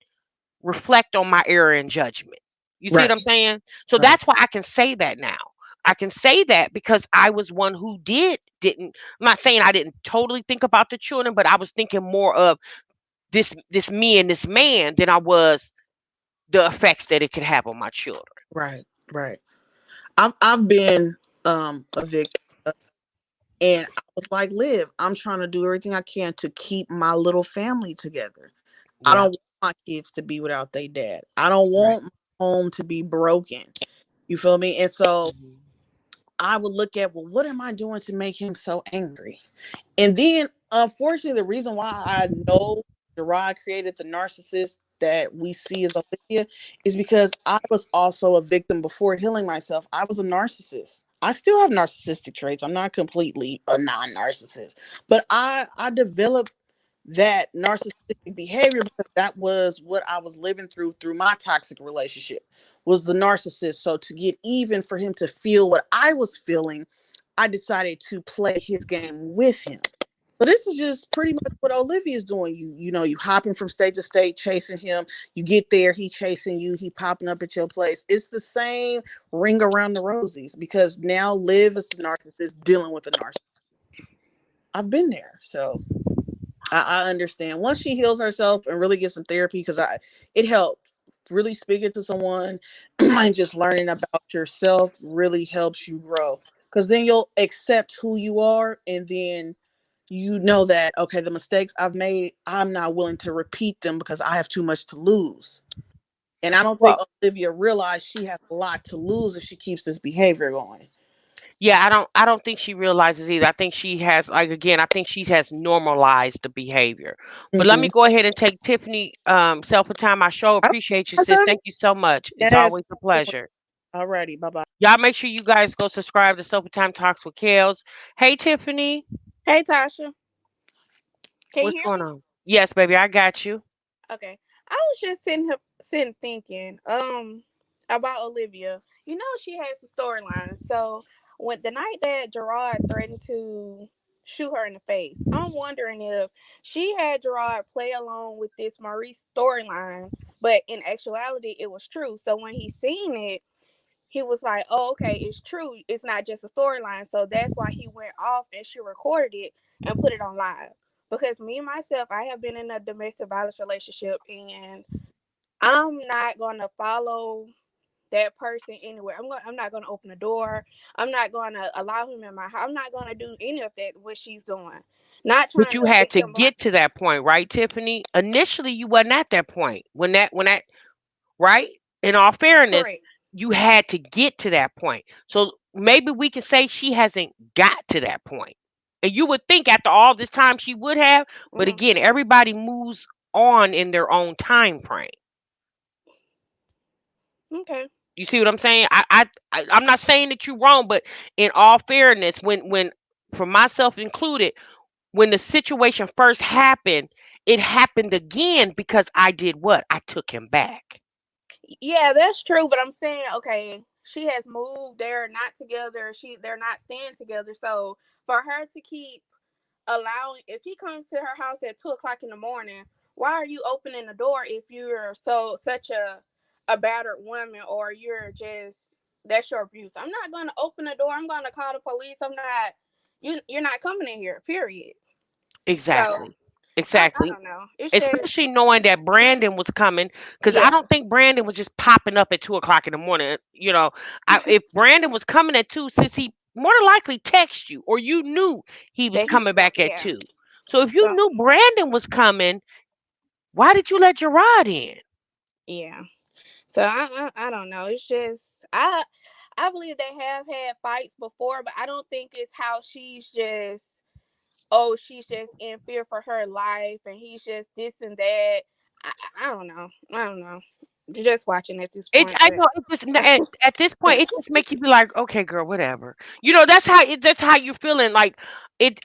reflect on my error in judgment. You see what Right. I'm saying? So Right. that's why I can say that now. I can say that because I was one who didn't. I'm not saying I didn't totally think about the children, but I was thinking more of this me and this man than I was the effects that it could have on my children. Right. Right. I've been a victim, and I was like, Liv, I'm trying to do everything I can to keep my little family together. I Yeah. don't want my kids to be without their dad. I don't Right. want my home to be broken. You feel me? And so Mhm. I would look at, well, what am I doing to make him so angry? And then, unfortunately, the reason why I know Gerard created the narcissist that we see as Olivia is because I was also a victim before healing myself. I was a narcissist. I still have narcissistic traits. I'm not completely a non-narcissist, but I developed that narcissistic behavior because that was what I was living through my toxic relationship, was the narcissist. So to get even for him to feel what I was feeling, I decided to play his game with him. So this is just pretty much what Olivia is doing. You hopping from state to state, chasing him. You get there, he chasing you, he popping up at your place. It's the same ring around the rosies, because now Liv is the narcissist dealing with the narcissist. I've been there, so I understand. Once she heals herself and really gets some therapy, because it helped really speaking to someone and just learning about yourself really helps you grow. Because then you'll accept who you are, and then you know that, okay, the mistakes I've made, I'm not willing to repeat them because I have too much to lose. And I don't think Well, Olivia realized she has a lot to lose if she keeps this behavior going. yeah, I don't think she realizes either. I think she has, like, again, I think she has normalized the behavior. But let me Mm-hmm. go ahead and take Tiffany self a time. I sure appreciate you, sis. Thank you so much. It's Yes. always a pleasure. Alrighty. Bye bye. Y'all make sure you guys go subscribe to Sofa Time Talks with Kels. Hey Tiffany, Hey Tasha, can you what's hear going me? on? Yes, baby, I got you. Okay. I was just sitting thinking, about Olivia. You know she has a storyline. So when the night that Gerard threatened to shoot her in the face, I'm wondering if she had Gerard play along with this Maurice storyline, but in actuality it was true. So when he seen it, he was like, "Oh, okay, it's true. It's not just a storyline." So that's why he went off and she recorded it and put it on live. Because me myself, I have been in a domestic violence relationship, and I'm not gonna follow that person anywhere. I'm not gonna open the door. I'm not gonna allow him in my house. I'm not gonna do any of that what she's doing. Not But trying you to had to victim blame. get to that point, right, Tiffany? Initially, you wasn't at that point. When that right? In all fairness, Correct. you had to get to that point. So maybe we can say she hasn't got to that point. And you would think after all this time she would have, but Hmm. again, everybody moves on in their own time frame. Okay. You see what I'm saying? I'm not saying that you're wrong, but in all fairness, when for myself included, when the situation first happened, it happened again because I did what? I took him back. Yeah, that's true. But I'm saying, okay, she has moved. They're not together. They're not staying together. So for her to keep allowing, if he comes to her house at 2 o'clock in the morning, why are you opening the door if you're such a battered woman, or you're just that's your abuse? I'm not gonna open the door. I'm gonna call the police. I'm not. You're not coming in here. Period. So Exactly. I Exactly. don't know. It's Especially just knowing that Brandon was coming, because I yeah. don't think Brandon was just popping up at 2 o'clock in the morning. If Brandon was coming at 2, since he more than likely text you or you knew he was That he was coming back at yeah. 2. So if you So knew Brandon was coming, why did you let Gerard in? yeah. So I don't know. It's just I believe they have had fights before, but I don't think it's how she's just she's just in fear for her life and he's just this and that. I don't know. I don't know. Just watching at this It point, I but know it just at this point it just make you be like, okay, girl, whatever. That's how you're feeling. Like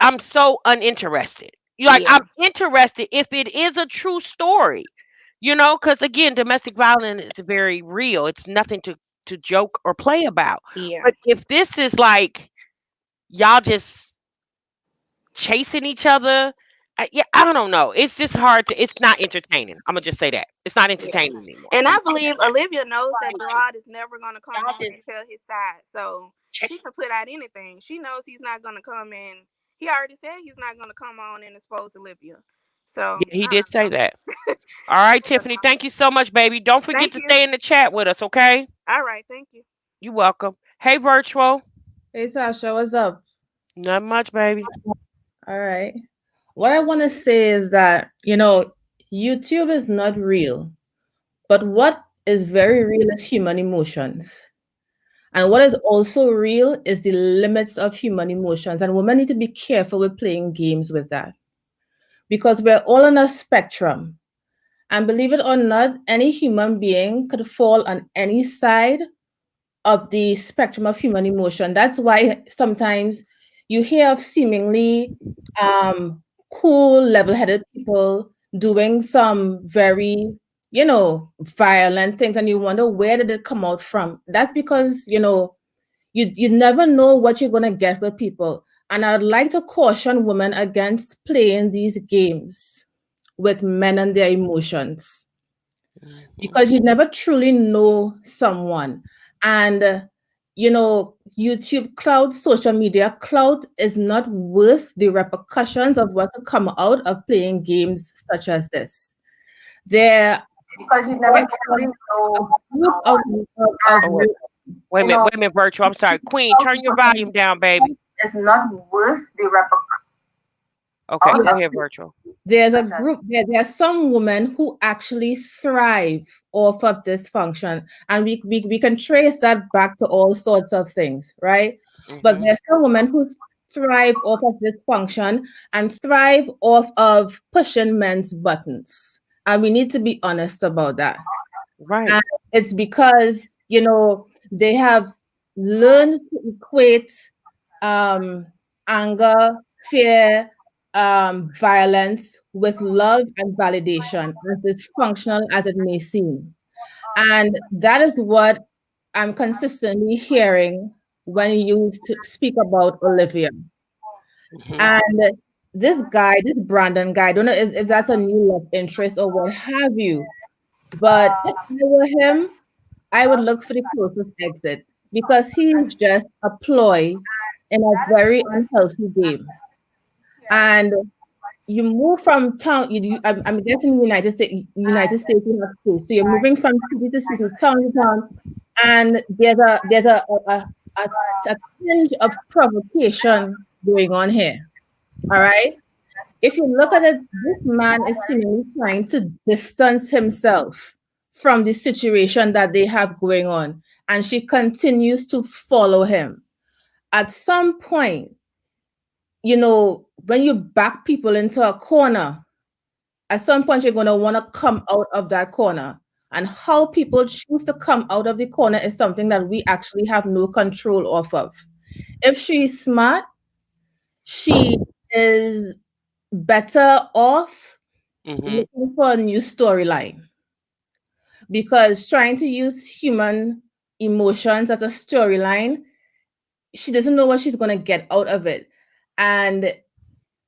I'm so uninterested. You like yeah, I'm interested if it is a true story. Because again, domestic violence is very real. It's nothing to joke or play about. yeah, But if this is like y'all just chasing each other, yeah, I don't know. It's just hard to. It's not entertaining. I'm gonna just say that it's not yeah. entertaining anymore. And I believe Olivia knows that Gerard is never gonna come on and tell his side. So she can put out anything. She knows he's not gonna come in. He already said he's not gonna come on and expose Olivia. So Yeah, he I did don't say know. that. All right, Tiffany. Thank you so much, baby. Don't forget Thank to you. stay in the chat with us, okay? All right, thank you. You're welcome. Hey, virtual. Hey Tasha, what's up? Not much, baby. All right. What I want to say is that, YouTube is not real, but what is very real is human emotions. And what is also real is the limits of human emotions. And women need to be careful with playing games with that because we're all on a spectrum. And believe it or not, any human being could fall on any side of the spectrum of human emotion. That's why sometimes you hear of seemingly cool, level headed people doing some very, violent things, and you wonder where did it come out from. That's because, you never know what you're going to get with people. And I'd like to caution women against playing these games with men and their emotions Mhm. because you never truly know someone. And, YouTube cloud, social media cloud is not worth the repercussions of what could come out of playing games such as this. There Because you never are truly know a group of, someone. of Oh, And, wait a you minute. know, Wait a minute, virtual. I'm sorry. Queen, turn your volume down, baby. it's not worth the repercussions. Okay, go Yes. ahead, Virtual. There's a group there are some women who actually thrive off of dysfunction, and we can trace that back to all sorts of things, right? But Mhm. there's some women who thrive off of dysfunction and thrive off of pushing men's buttons, and we need to be honest about that. Right. And it's because, they have learned to equate um, anger, fear, violence with love and validation, as dysfunctional as it may seem. And that is what I'm consistently hearing when you speak about Olivia. Mhm. And this guy, this Brandon guy, I don't know if that's a new love interest or what have you, but if I were him, I would look for the closest exit because he's just a ploy in a very unhealthy game. And you move from town. I'm guessing United States you have two. So you're moving from city to city, town to town, and a, a tinge of provocation going on here. All right. If you look at it, this man is seemingly trying to distance himself from the situation that they have going on, and she continues to follow him. At some point, when you back people into a corner, at some point you're going to want to come out of that corner. And how people choose to come out of the corner is something that we actually have no control off of. If she's smart, she is better off Mhm. looking for a new storyline, because trying to use human emotions as a storyline, she doesn't know what she's going to get out of it. And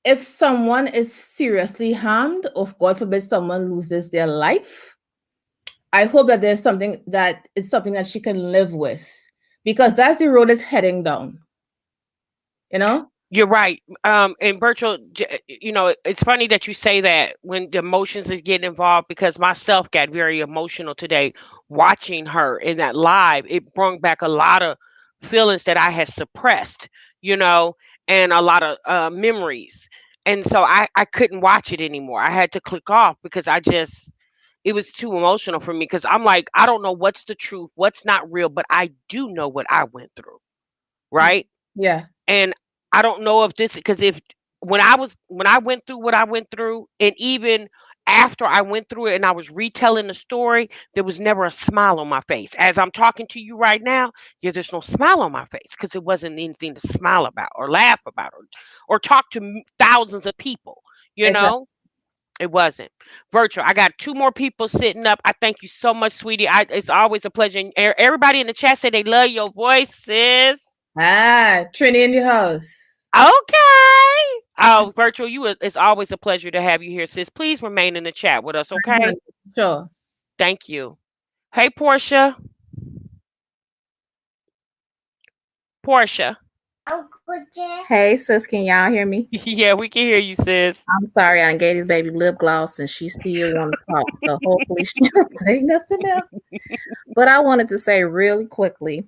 if someone is seriously harmed, or God forbid someone loses their life, I hope that there's something that it's something that she can live with, because that's the road it's heading down, you know? You're right. And Virtual, it's funny that you say that when the emotions is getting involved because myself got very emotional today watching her in that live. It brought back a lot of feelings that I had suppressed, you know, and a lot of memories. And so I couldn't watch it anymore. I had to click off because it was too emotional for me because I'm like, I don't know what's the truth, what's not real, but I do know what I went through, right? Yeah, And I don't know if this because if when I went through what I went through, and even after I went through it and I was retelling the story, there was never a smile on my face. As I'm talking to you right now, yeah, there's no smile on my face because it wasn't anything to smile about or laugh about or talk to thousands of people. You exactly. know, it wasn't virtual. I got two more people sitting up. I thank you so much, sweetie. It's always a pleasure. And everybody in the chat said they love your voice, sis. Ah, Trini in the house. Okay. Oh, Virtual, it's always a pleasure to have you here, sis. Please remain in the chat with us, okay? Sure. Thank you. Hey, Portia. Portia. Hey sis, can y'all hear me? Yeah, we can hear you, sis. I'm sorry, I gave this baby lip gloss and she still want to talk, so hopefully she don't say nothing else. But I wanted to say really quickly,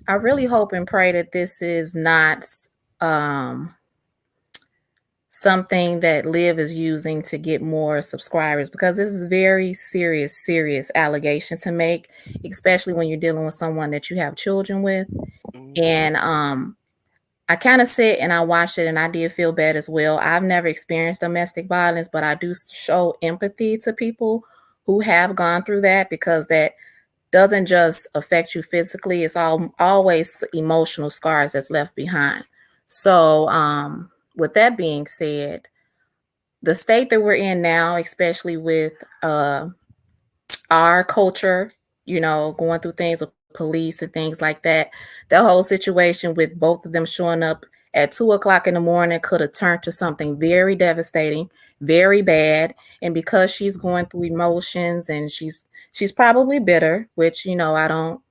I really hope and pray that this is not um, something that Liv is using to get more subscribers, because this is very serious allegation to make, especially when you're dealing with someone that you have children with. Hmm. And I kind of sit and I watched it and I did feel bad as well. I've never experienced domestic violence, but I do show empathy to people who have gone through that, because that doesn't just affect you physically. It's always emotional scars that's left behind. So, with that being said, the state that we're in now, especially with our culture, going through things with police and things like that. The whole situation with both of them showing up at 2 o'clock in the morning could have turned to something very devastating, very bad. And because she's going through emotions and she's probably bitter, which, I don't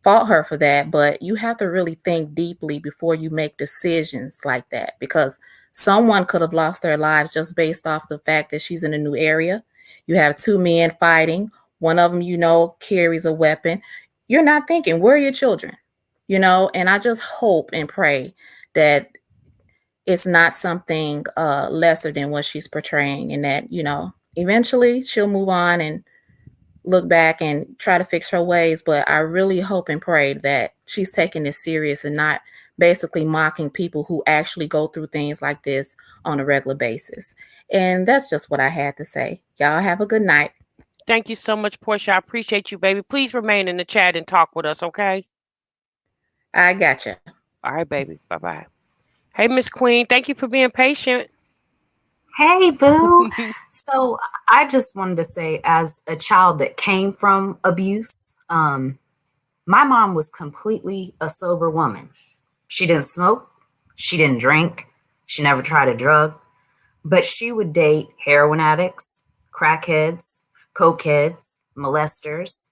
fault her for that, but you have to really think deeply before you make decisions like that, because someone could have lost their lives just based off the fact that she's in a new area. You have two men fighting, one of them, carries a weapon. You're not thinking, where are your children? And I just hope and pray that it's not something lesser than what she's portraying, and that, eventually she'll move on and look back and try to fix her ways. But I really hope and pray that she's taking this serious and not basically mocking people who actually go through things like this on a regular basis. And that's just what I had to say. Y'all have a good night. Thank you so much, Portia. I appreciate you, baby. Please remain in the chat and talk with us, okay? I gotcha. All right, baby. Bye bye. Hey, Miss Queen. Thank you for being patient. Hey, boo. So I just wanted to say, as a child that came from abuse, my mom was completely a sober woman. She didn't smoke, she didn't drink, she never tried a drug, but she would date heroin addicts, crackheads, cokeheads, molesters.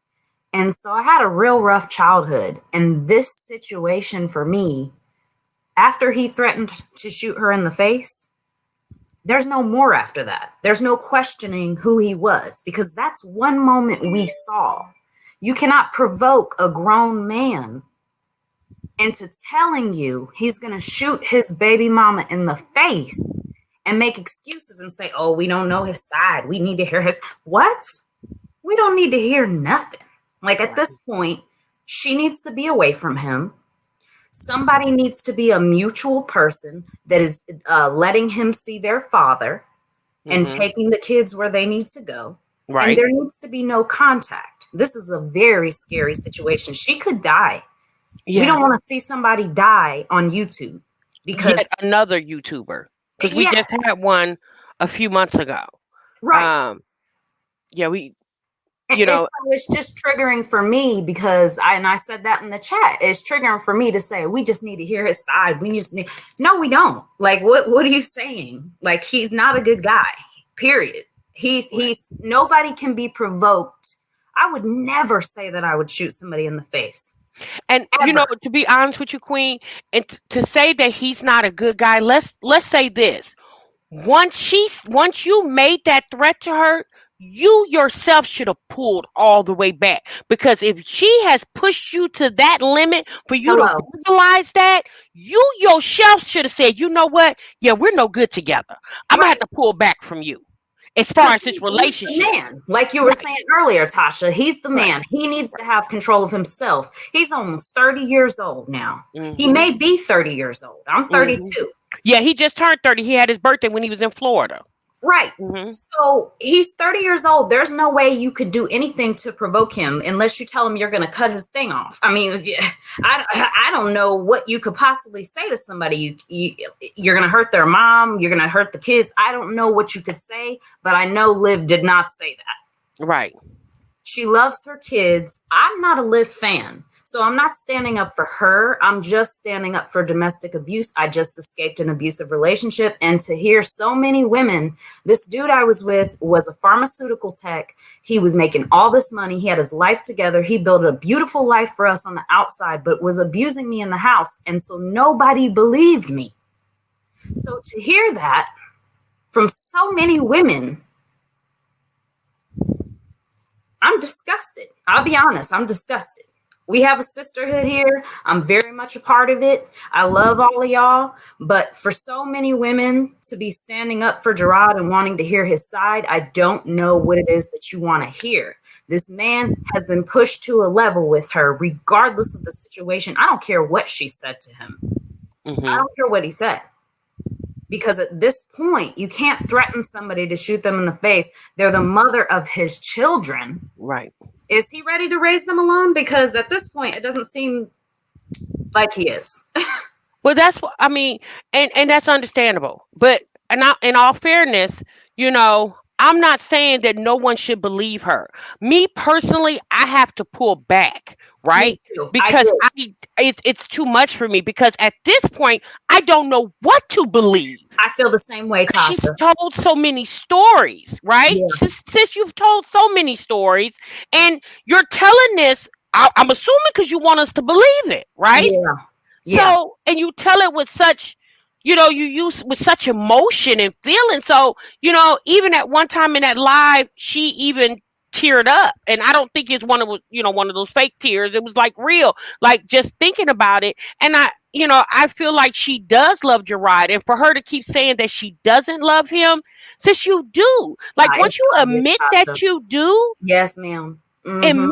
And so I had a real rough childhood. And this situation for me, after he threatened to shoot her in the face, there's no more after that. There's no questioning who he was, because that's one moment we saw. You cannot provoke a grown man into telling you he's going to shoot his baby mama in the face and make excuses and say, oh, we don't know his side. We need to hear his. What? We don't need to hear nothing. Like, at this point, she needs to be away from him. Somebody needs to be a mutual person that is letting him see their father and taking the kids where they need to go. Right. And there needs to be no contact. This is a very scary situation. She could die. Yeah. We don't want to see somebody die on YouTube, because Yet another YouTuber. Because we just had one a few months ago. Right. Yeah, we, it's just triggering for me, because I said that in the chat. It's triggering for me to say, we just need to hear his side. No, we don't. Like, what are you saying? Like, he's not a good guy, period. He's nobody can be provoked. I would never say that I would shoot somebody in the face. And Ever. to be honest with you, Queen, and to say that he's not a good guy, let's say this. Once you made that threat to her, you yourself should have pulled all the way back. Because if she has pushed you to that limit for you to realize that, you yourself should have said, you know what? Yeah, we're no good together. I'm gonna have to pull back from you. As far as this relationship. He's the man. Like you were saying earlier, Tasha, he's the man. He needs to have control of himself. He's almost 30 years old now. He may be 30 years old. I'm 32. Yeah, he just turned 30. He had his birthday when he was in Florida. Right. So he's 30 years old. There's no way you could do anything to provoke him unless you tell him you're going to cut his thing off. I mean, I don't know what you could possibly say to somebody. You're going to hurt their mom. You're going to hurt the kids. I don't know what you could say, but I know Liv did not say that. Right. She loves her kids. I'm not a Liv fan. So I'm not standing up for her. I'm just standing up for domestic abuse. I just escaped an abusive relationship. And to hear so many women, this dude I was with was a pharmaceutical tech. He was making all this money. He had his life together. He built a beautiful life for us on the outside, but was abusing me in the house. And so nobody believed me. So to hear that from so many women, I'm disgusted. I'll be honest. I'm disgusted. We have a sisterhood here. I'm very much a part of it. I love all of y'all. But for so many women to be standing up for Gerard and wanting to hear his side, I don't know what it is that you want to hear. This man has been pushed to a level with her, regardless of the situation. I don't care what she said to him. I don't care what he said. Because at this point, you can't threaten somebody to shoot them in the face. They're the mother of his children. Right. Is he ready to raise them alone? Because at this point, it doesn't seem like he is. Well, that's what I mean, and that's understandable. But in all fairness, I'm not saying that no one should believe her. Me personally, I have to pull back, right? Because it's too much for me. Because at this point, I don't know what to believe. I feel the same way, Tasha. She's told so many stories, right? Yeah. Since you've told so many stories, and you're telling this, I'm assuming because you want us to believe it, right? Yeah. So, and you tell it with such, you use with such emotion and feeling. So, even at one time in that live, she even teared up, and I don't think it's one of those fake tears. It was like real, like just thinking about it. And I feel like she does love Gerard, and for her to keep saying that she doesn't love him, since you do, like It's once you obvious, admit Tasha. that you do, Yes, ma'am. Mm-hmm.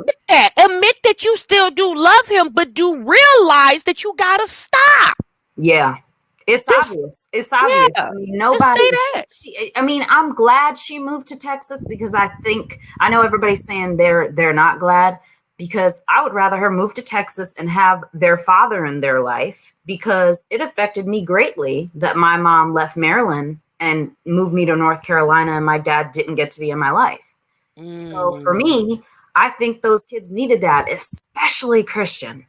admit that you still do love him, but do realize that you gotta stop. Yeah. It's Just obvious. It's obvious. yeah, I mean, just nobody. say that. I mean, I'm glad she moved to Texas because I know everybody's saying they're not glad because I would rather her move to Texas and have their father in their life because it affected me greatly that my mom left Maryland and moved me to North Carolina and my dad didn't get to be in my life. So for Mm, me, I think those kids need a dad, especially Christian,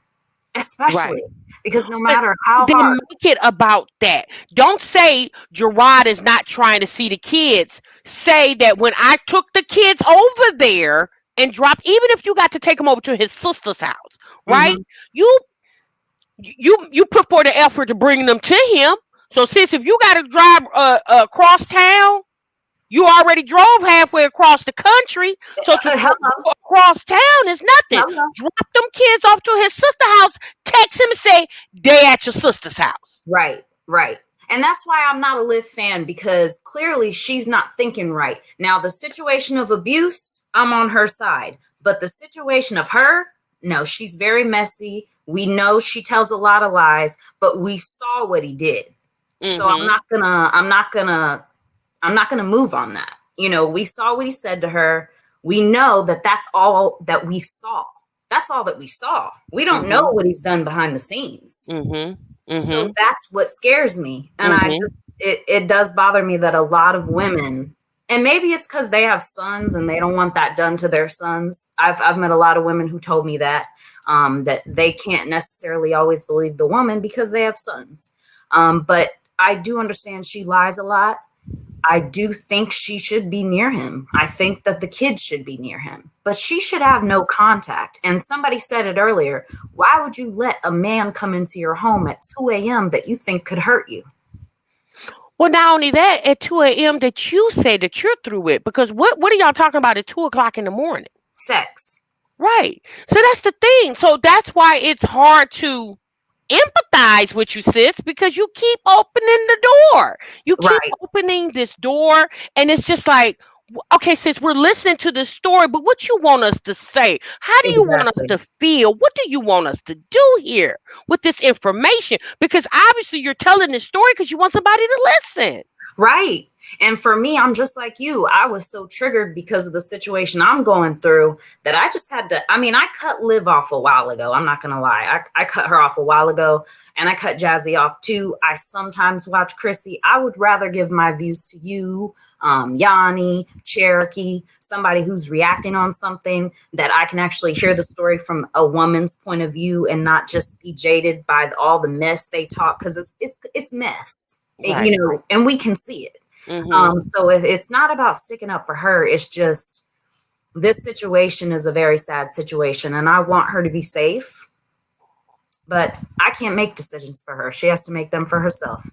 right. especially because no But matter how then hard. make it about that. Don't say Gerard is not trying to see the kids. Say that when I took the kids over there and dropped, even if you got to take them over to his sister's house, right? Mhm. You you put forth the effort to bring them to him. So sis, if you got to drive across town, you already drove halfway across the country. So to Hello, go across town is nothing. hello. Drop them kids off to his sister house. Text him and say they at your sister's house. Right, right. And that's why I'm not a Liv fan because clearly she's not thinking right. Now, the situation of abuse, I'm on her side. But the situation of her, no, she's very messy. We know she tells a lot of lies, but we saw what he did. So Mm-hmm. I'm not going to move on that. You know, we saw what he said to her. We know that that's all that we saw. That's all that we saw. We don't know Mm-hmm. what he's done behind the scenes. Mm-hmm. So Mm-hmm. that's what scares me. And Mm-hmm. it does bother me that a lot of women, and maybe it's because they have sons and they don't want that done to their sons. I've met a lot of women who told me that they can't necessarily always believe the woman because they have sons. But I do understand she lies a lot. I do think she should be near him. I think that the kids should be near him, but she should have no contact. And somebody said it earlier. Why would you let a man come into your home at 2 a.m. that you think could hurt you? Well, not only that, at 2 a.m. that you say that you're through with, because what are y'all talking about at 2 o'clock in the morning? Sex. Right. So that's the thing. So that's why it's hard to empathize with you, sis, because you keep opening the door. You keep Right. opening this door, and it's just like, okay, sis, we're listening to this story, but what you want us to say? How do you want us Exactly. to feel? What do you want us to do here with this information? Because obviously you're telling this story because you want somebody to listen. Right. And for me, I'm just like you. I was so triggered because of the situation I'm going through that I just had to. I mean, I cut Liv off a while ago. I'm not going to lie. I cut her off a while ago and I cut Jazzy off too. I sometimes watch Chrissy. I would rather give my views to you, Yanni, Cherokee, somebody who's reacting on something that I can actually hear the story from a woman's point of view and not just be jaded by all the mess they talk because it's mess. Right. And we can see it. Mm-hmm. So it's not about sticking up for her. It's just this situation is a very sad situation, and I want her to be safe. But I can't make decisions for her. She has to make them for herself.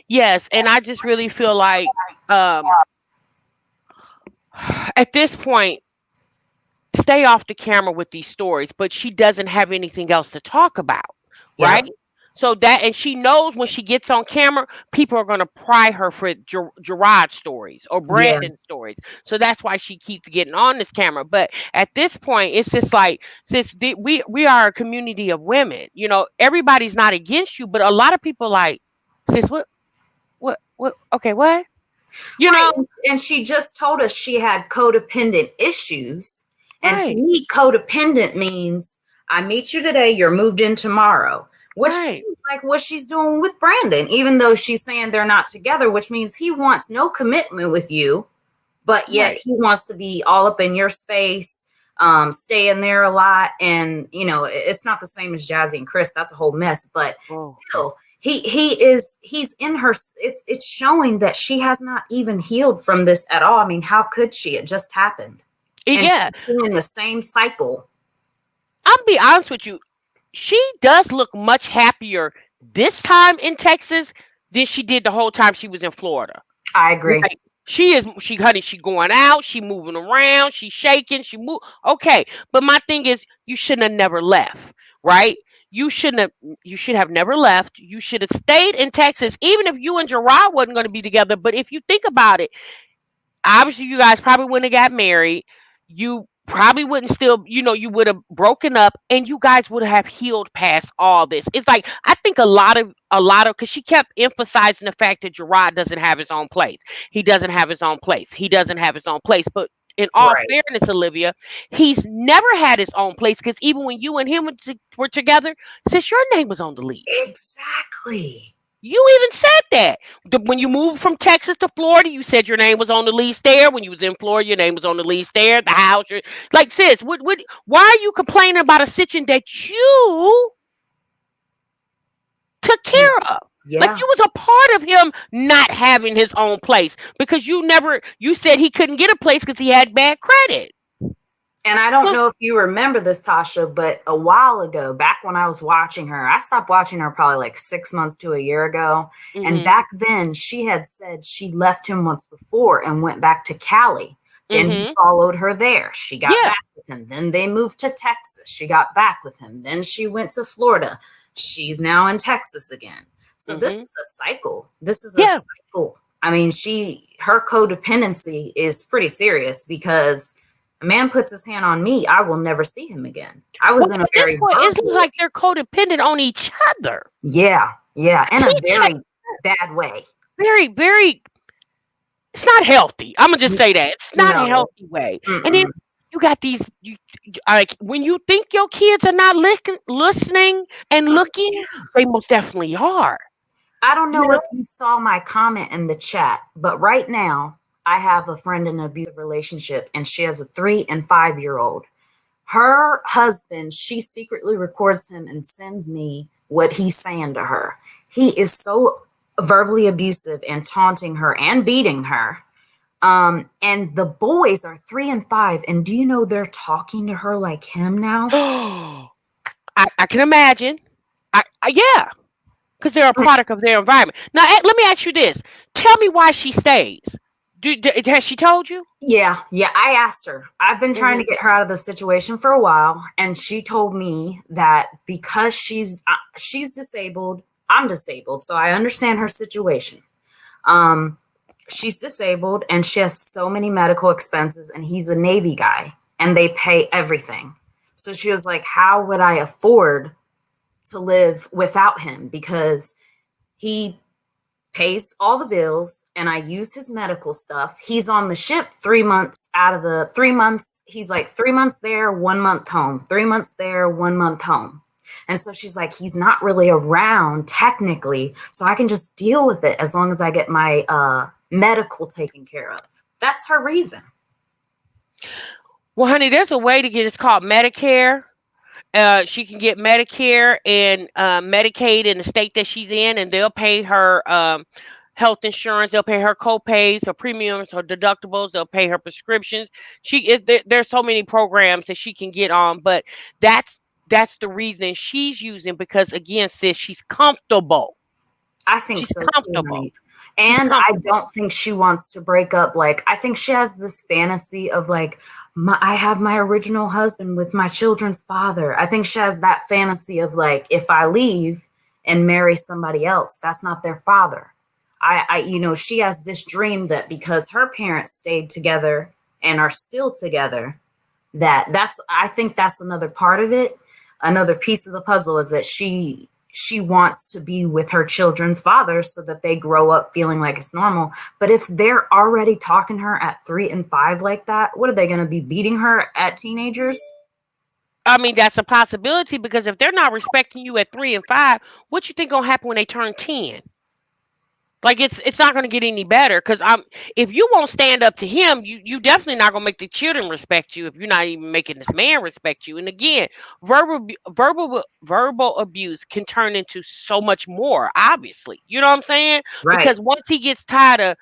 Yes, and I just really feel like um at this point, stay off the camera with these stories, but she doesn't have anything else to talk about, right? Yep. So that, and she knows when she gets on camera, people are going to pry her for Gerard stories or Yeah. Brandon stories. So that's why she keeps getting on this camera. But at this point, it's just like, since we are a community of women, everybody's not against you, but a lot of people like, sis, what, okay, what, you Right. know, And she just told us she had codependent issues. And to right, me, codependent means I meet you today, you're moved in tomorrow, which right, seems like what she's doing with Brandon, even though she's saying they're not together, which means he wants no commitment with you, but yet right. he wants to be all up in your space, stay in there a lot. And, it's not the same as Jazzy and Chris. That's a whole mess. But Oh, still, he's in her. It's showing that she has not even healed from this at all. I mean, how could she? It just happened. And yeah. she's doing the same cycle. I'll be honest with you. She does look much happier this time in Texas than she did the whole time she was in Florida. I agree. Like she going out, she moving around, she shaking, she move. Okay, but my thing is, you shouldn't have never left, right? you shouldn't have you should have never left. You should have stayed in Texas, even if you and Gerard wasn't going to be together. But if you think about it, obviously you guys probably wouldn't have got married. You probably wouldn't still, you would have broken up and you guys would have healed past all this. It's like I think a lot of because she kept emphasizing the fact that Gerard doesn't have his own place. He doesn't have his own place. He doesn't have his own place. But in all Right. fairness, Olivia, he's never had his own place because even when you and him were together, sis, your name was on the lease. Exactly. You even said that. When you moved from Texas to Florida, you said your name was on the lease there. When you was in Florida, your name was on the lease there. The house, like sis, why are you complaining about a situation that you took care of? Like Yeah. you was a part of him not having his own place because you said he couldn't get a place because he had bad credit. And I don't know if you remember this, Tasha, but a while ago, back when I was watching her, I stopped watching her probably like 6 months to a year ago. And Mhm. back then, she had said she left him once before and went back to Cali. Then he Mhm. followed her there. She got Yeah. back with him. Then they moved to Texas. She got back with him. Then she went to Florida. She's now in Texas again. So this Mhm. is a cycle. This is a Yeah. cycle. I mean, her codependency is pretty serious because a man puts his hand on me, I will never see him again. I Well, was in a at this very point, it looks verbal, like they're codependent on each other. yeah, yeah, in a She's very bad way. very, very. It's not healthy. I'm gonna just say that it's not a No, healthy way. And then mm-mm. you got like when you think your kids are not listening and looking, they most definitely are. I don't You know know. if you saw my comment in the chat, but right now I have a friend in an abusive relationship and she has a 3 and 5 year old. Her husband, she secretly records him and sends me what he's saying to her. He is so verbally abusive and taunting her and beating her. And the boys are 3 and 5, and do you know they're talking to her like him now? I can imagine. Yeah, because they're a product of their environment. Now, let me ask you this: tell me why she stays. Has she told you? Yeah, yeah. I asked her. I've been trying to Hmm. get her out of the situation for a while, and she told me that because she's disabled, I'm disabled, so I understand her situation. Um, she's disabled, and she has so many medical expenses, and he's a Navy guy, and they pay everything. So she was like, "How would I afford to live without him because he pays all the bills and I use his medical stuff. He's on the ship 3 months out of the 3 months. He's like 3 months there, 1 month home, 3 months there, 1 month home." And so she's like, he's not really around technically. So I can just deal with it as long as I get my medical taken care of. That's her reason. Well, honey, there's a way to get. It's called Medicare. She can get Medicare and Medicaid in the state that she's in, and they'll pay her health insurance. They'll pay her co-pays, her premiums, her deductibles. They'll pay her prescriptions. There's so many programs that she can get on, but that's the reason she's using because again, sis, she's comfortable. I think She's so too, comfortable. honey. She's And I comfortable. don't think she wants to break up. Like, I think she has this fantasy of like, I have my original husband with my children's father. I think she has that fantasy of like, if I leave and marry somebody else, that's not their father. She has this dream that because her parents stayed together and are still together, I think that's another part of it. Another piece of the puzzle is that she wants to be with her children's father so that they grow up feeling like it's normal. But if they're already talking to her at 3 and 5 like that, what are they going to be beating her at teenagers? I mean, that's a possibility because if they're not respecting you at 3 and 5, what you think gonna happen when they turn 10? Like it's not gonna get any better because if you won't stand up to him, you definitely not gonna make the children respect you if you're not even making this man respect you. And again, verbal abuse can turn into so much more. Obviously, you know what I'm saying? Right. Because once he gets tired of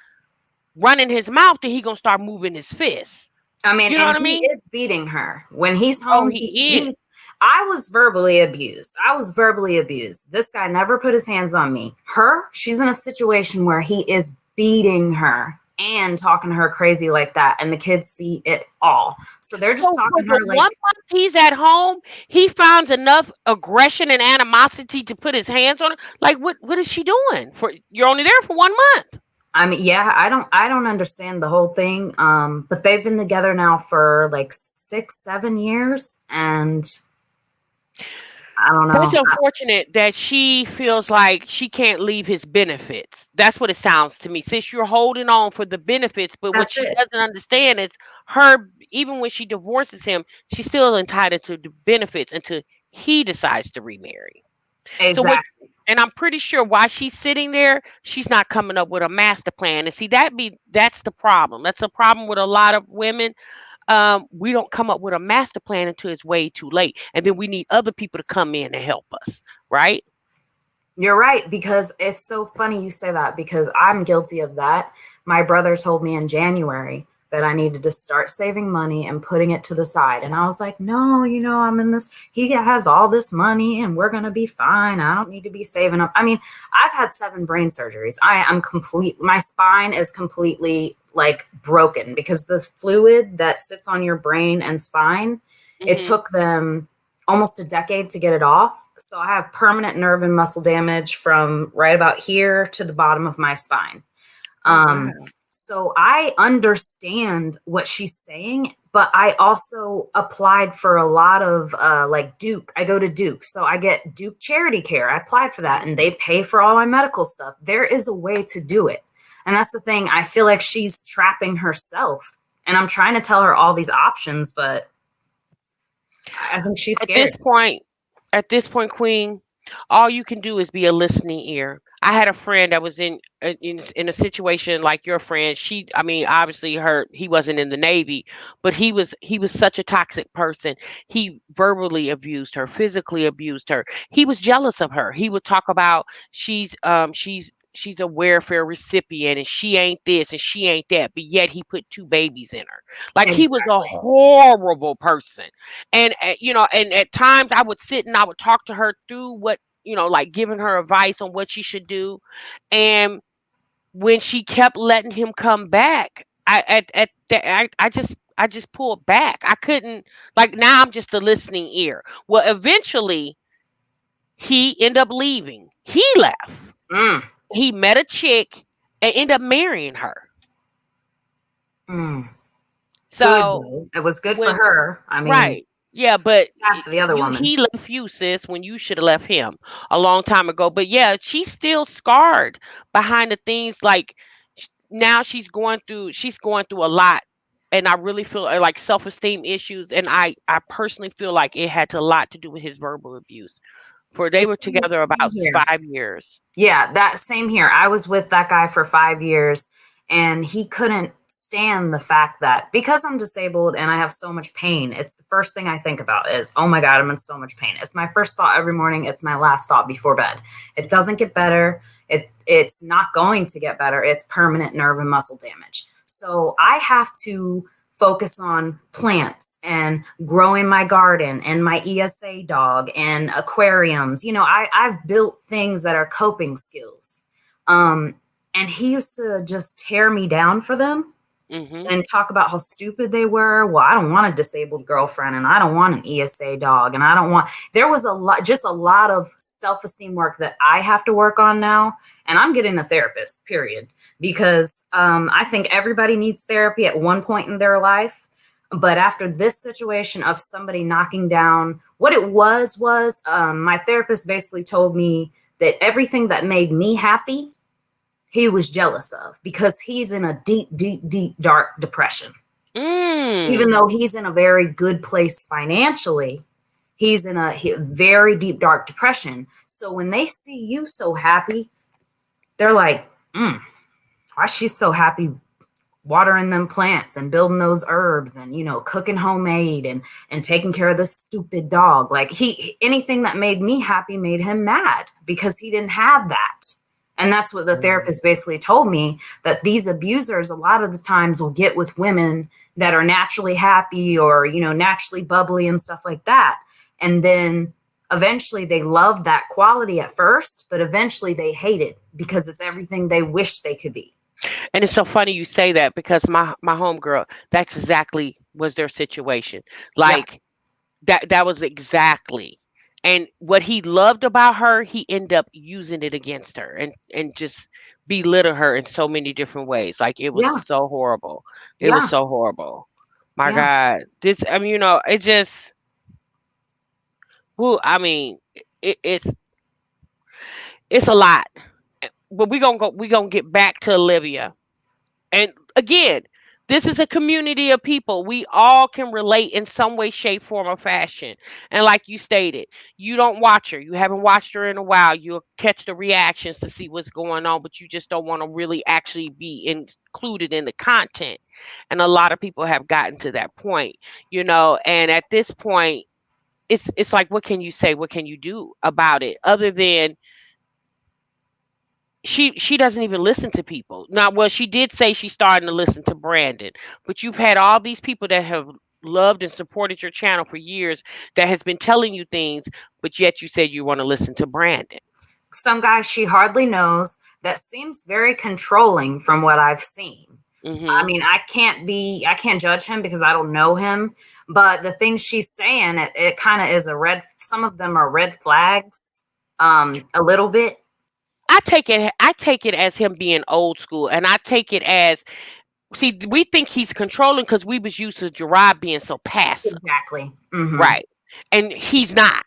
running his mouth, then he gonna start moving his fists. I mean, You know and what I he mean? is beating her when he's Oh, home. he is. I was verbally abused. I was verbally abused. This guy never put his hands on me. She's in a situation where he is beating her. and talking to her crazy like that, and the kids see it all. So they're just So talking to for her one like, month he's at home, he finds enough aggression and animosity to put his hands on her. Like what is she doing? For you're only there for 1 month. I mean, yeah, I don't understand the whole thing. But they've been together now for like 6, 7 years, and I don't That's know. unfortunate that she feels like she can't leave his benefits. That's what it sounds to me. Since you're holding on for the benefits, but what That's she it. doesn't understand is her, even when she divorces him, she's still entitled to the benefits until he decides to remarry. So what, Exactly. and I'm pretty sure why she's sitting there, she's not coming up with a master plan. And see, that's the problem. That's a problem with a lot of women. We don't come up with a master plan until it's way too late. And then we need other people to come in and help us, right? You're right, because it's so funny you say that, because I'm guilty of that. My brother told me in January that I needed to start saving money and putting it to the side. And I was like, no, I'm in this. He has all this money and we're going to be fine. I don't need to be saving up. I mean, I've had 7 brain surgeries. I am complete. My spine is completely like broken because the fluid that sits on your brain and spine, it Hmm. took them almost a decade to get it off. So I have permanent nerve and muscle damage from right about here to the bottom of my spine. Oh Um, wow. so I understand what she's saying, but I also applied for a lot of like Duke. I go to Duke, so I get Duke Charity Care. I applied for that, and they pay for all my medical stuff. There is a way to do it, and that's the thing. I feel like she's trapping herself, and I'm trying to tell her all these options, but I think she's At this scared. point, at this point, Queen, all you can do is be a listening ear. I had a friend that was in a situation like your friend. I mean, obviously, he wasn't in the Navy, but he was such a toxic person. He verbally abused her, physically abused her. He was jealous of her. He would talk about she's a welfare recipient and she ain't this and she ain't that, but yet he put 2 babies in her. Like he was a Exactly. horrible person. And and at times I would sit and I would talk to her through what, like giving her advice on what she should do. And when she kept letting him come back, I just pulled back. I couldn't, like, now I'm just a listening ear. Well, eventually he ended up leaving. He left. Mm, He met a chick and ended up marrying her. mm. Good So though. It was good for when her. I mean, right. Yeah, but sad for the other woman. he left you, sis, when you should have left him a long time ago. But yeah, she's still scarred behind the things, like now she's going through a lot. And I really feel like self-esteem issues, and I personally feel like it had a lot to do with his verbal abuse. For they It's were same together about here. 5 years. Yeah, that same here. I was with that guy for 5 years, and he couldn't stand the fact that because I'm disabled and I have so much pain, it's the first thing I think about is, oh my God, I'm in so much pain. It's my first thought every morning. It's my last thought before bed. It doesn't get better. It's not going to get better. It's permanent nerve and muscle damage. So I have to focus on plants and growing my garden and my ESA dog and aquariums. I've built things that are coping skills. Um, and he used to just tear me down for them Mhm. and talk about how stupid they were. Well, I don't want a disabled girlfriend and I don't want an ESA dog and I don't want, there was a lot of self-esteem work that I have to work on now. And I'm getting a therapist, period, because I think everybody needs therapy at one point in their life. But after this situation of somebody knocking down, what it was my therapist basically told me that everything that made me happy he was jealous of because he's in a deep, deep, deep, dark depression. Even Mm. though he's in a very good place financially, he's in a very deep, dark depression. So when they see you so happy, they're like, why she's so happy watering them plants and building those herbs and cooking homemade and taking care of this stupid dog. Like anything that made me happy made him mad because he didn't have that. And that's what the therapist basically told me, that these abusers a lot of the times will get with women that are naturally happy or naturally bubbly and stuff like that, and then eventually they love that quality at first, but eventually they hate it because it's everything they wish they could be. And it's so funny you say that because my homegirl, that's exactly was their situation. Yeah. Like that was exactly. And what he loved about her, he ended up using it against her and just belittle her in so many different ways. Like it was Yeah. so horrible. It was Yeah. so horrible. My Yeah. God. This I mean, it just well, I mean, it's a lot. But we gonna get back to Olivia. And again, this is a community of people. We all can relate in some way, shape, form, or fashion. And like you stated, you don't watch her. You haven't watched her in a while. You'll catch the reactions to see what's going on, but you just don't want to really actually be included in the content. And a lot of people have gotten to that point. And at this point, it's like, what can you say? What can you do about it other than she doesn't even listen to people. Now, well, she did say she's starting to listen to Brandon, but you've had all these people that have loved and supported your channel for years that has been telling you things, but yet you said you want to listen to Brandon. Some guy she hardly knows that seems very controlling from what I've seen. I Mhm. mean, I can't judge him because I don't know him, but the things she's saying, it kind of is some of them are red flags, a little bit. I take it as him being old school, and I take it as, see, we think he's controlling because we was used to Gerard being so passive. Exactly. Hmm. Right. And he's not.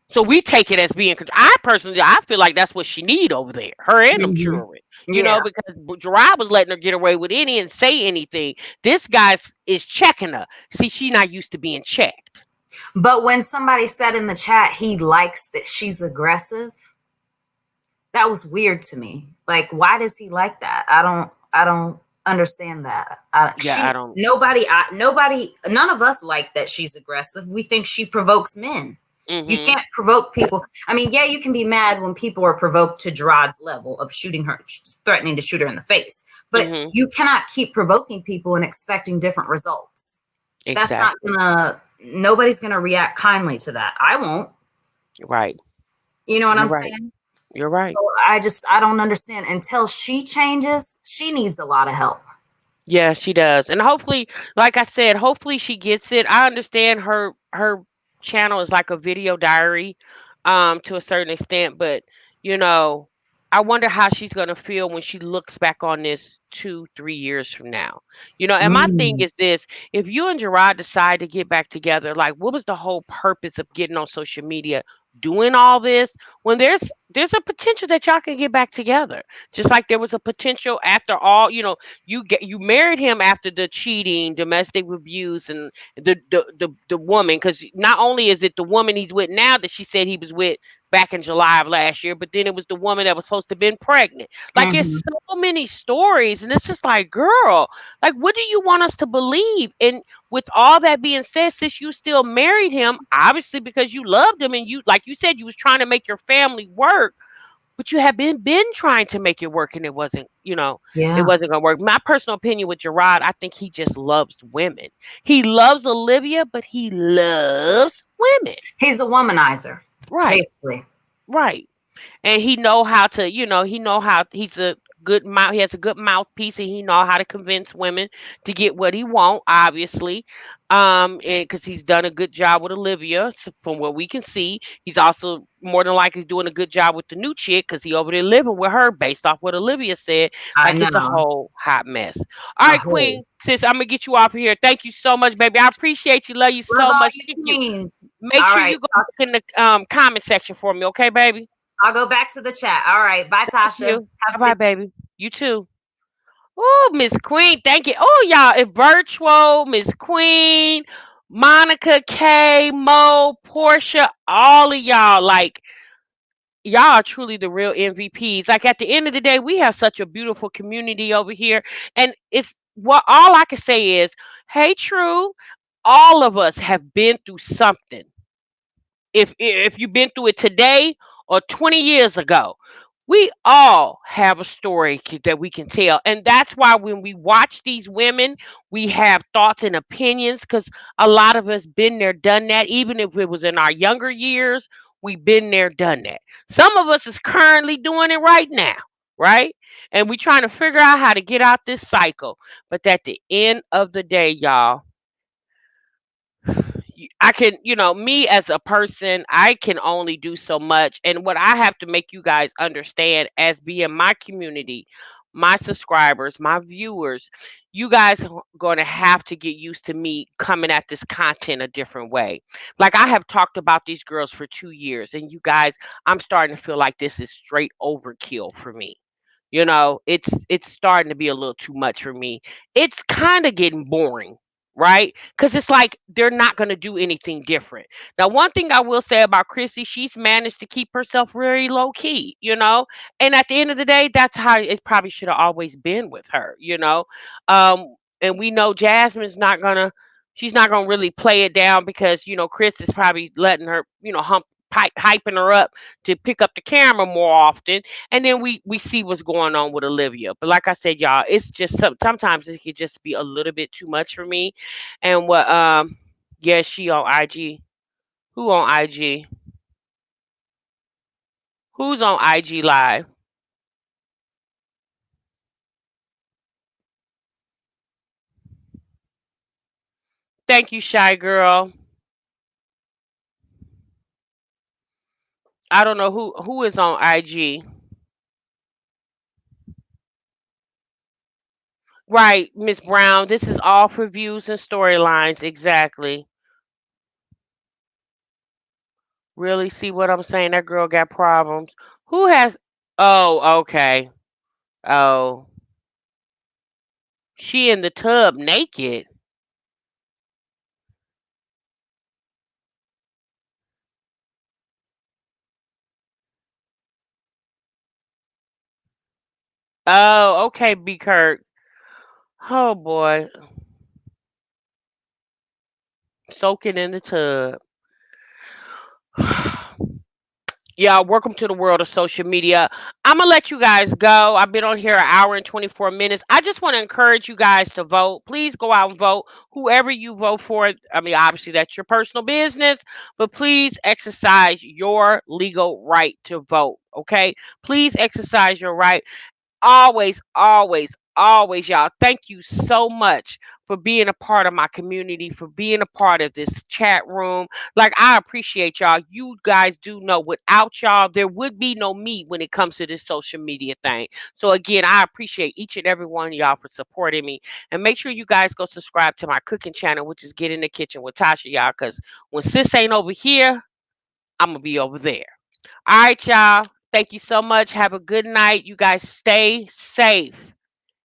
So we take it as being. I personally, I feel like that's what she need over there, her and them Hmm. children. Yeah. Because Gerard was letting her get away with any and say anything. This is checking her. See, she not used to being checked. But when somebody said in the chat he likes that she's aggressive, that was weird to me. Like, why does he like that? I don't understand that. Yeah, I don't. Nobody, none of us like that she's aggressive. We think she provokes men. You Mhm. can't provoke people. I mean, yeah, you can be mad when people are provoked to Gerard's level of shooting her, threatening to shoot her in the face. But Mhm. you cannot keep provoking people and expecting different results. That's not Exactly. nobody's gonna react kindly to that. I won't. Right. You know what You're I'm right. saying? You're right. So I don't understand. Until she changes, she needs a lot of help. Yeah, she does. And hopefully, like I said, hopefully she gets it. I understand her channel is like a video diary to a certain extent, but you know, I wonder how she's going to feel when she looks back on this 2, 3 years from now. And my thing Mm. is this, if you and Gerard decide to get back together, like what was the whole purpose of getting on social media doing all this when there's a potential that y'all can get back together, just like there was a potential after all. You married him after the cheating, domestic abuse, and the woman. Because not only is it the woman he's with now that she said he was with back in July of last year, but then it was the woman that was supposed to have been pregnant. Like it's Hmm. so many stories, and it's just like, girl, like what do you want us to believe? And with all that being said, since you still married him, obviously because you loved him, and you, like you said, you was trying to make your family work, but you have been trying to make it work, and it Yeah. wasn't gonna work. My personal opinion with Gerard, I think he just loves women. He loves Olivia, but he loves women. He's a womanizer, Right, basically. right. And he know how to, he know how he's a good mouth. He has a good mouthpiece, and he know how to convince women to get what he want. Obviously, and because he's done a good job with Olivia, from what we can see, he's also more than likely doing a good job with the new chick because he over there living with her, based off what Olivia said. I Like it's a know. whole hot mess. All A right, whole. Queen, sis, I'm gonna get you off of here. Thank you so much, baby. I appreciate you. Love you Love so all much. you Thank you. queens. Make All sure right. you go look in the comment section for me, okay, baby? I'll go back to the chat. All right. Bye, Thank Tasha. you. Have Bye a bye, good baby. You too. Oh, Miss Queen. Thank you. Oh, y'all. It's virtual. Miss Queen, Monica, K, Mo, Portia, all of y'all. Like, y'all are truly the real MVPs. Like, at the end of the day, we have such a beautiful community over here. And it's what all I can say is, hey, True, all of us have been through something. If you've been through it today or 20 years ago, we all have a story that we can tell. And that's why when we watch these women, we have thoughts and opinions, because a lot of us been there, done that. Even if it was in our younger years, we've been there, done that. Some of us is currently doing it right now. right? And we trying to figure out how to get out this cycle. But at the end of the day, y'all, I can, me as a person, I can only do so much. And what I have to make you guys understand as being my community, my subscribers, my viewers, you guys are going to have to get used to me coming at this content a different way. Like I have talked about these girls for 2 years, and you guys, I'm starting to feel like this is straight overkill for me. It's starting to be a little too much for me. It's kind of getting boring, right? Because it's like they're not going to do anything different. Now, one thing I will say about Chrissy, she's managed to keep herself very low key. And at the end of the day, that's how it probably should have always been with her. And we know Jasmine's not gonna, she's not gonna really play it down because Chris is probably letting her, hyping her up to pick up the camera more often. And then we see what's going on with Olivia. But like I said, y'all, it's just sometimes it could just be a little bit too much for me. And yeah, she on IG. Who on IG? Who's on IG live? Thank you, shy girl. I don't know who is on IG. Right, Miss Brown. This is all for views and storylines. Exactly. Really see what I'm saying? That girl got problems. Who has? Oh, okay. Oh, she in the tub naked. Oh, okay, B Kirk. Oh boy, soaking in the tub. Yeah, welcome to the world of social media. I'm gonna let you guys go. I've been on here an hour and 24 minutes. I just want to encourage you guys to vote. Please go out and vote. Whoever you vote for, I mean, obviously that's your personal business, but please exercise your legal right to vote. Okay, please exercise your right. Always, always, always, y'all. Thank you so much for being a part of my community, for being a part of this chat room. Like, I appreciate y'all. You guys do know without y'all, there would be no me when it comes to this social media thing. So, again, I appreciate each and every one of y'all for supporting me. And make sure you guys go subscribe to my cooking channel, which is Get in the Kitchen with Tasha, y'all, because when sis ain't over here, I'm going to be over there. All right, y'all. Thank you so much. Have a good night. You guys stay safe.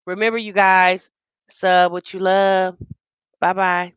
Remember, you guys, sub what you love. Bye bye.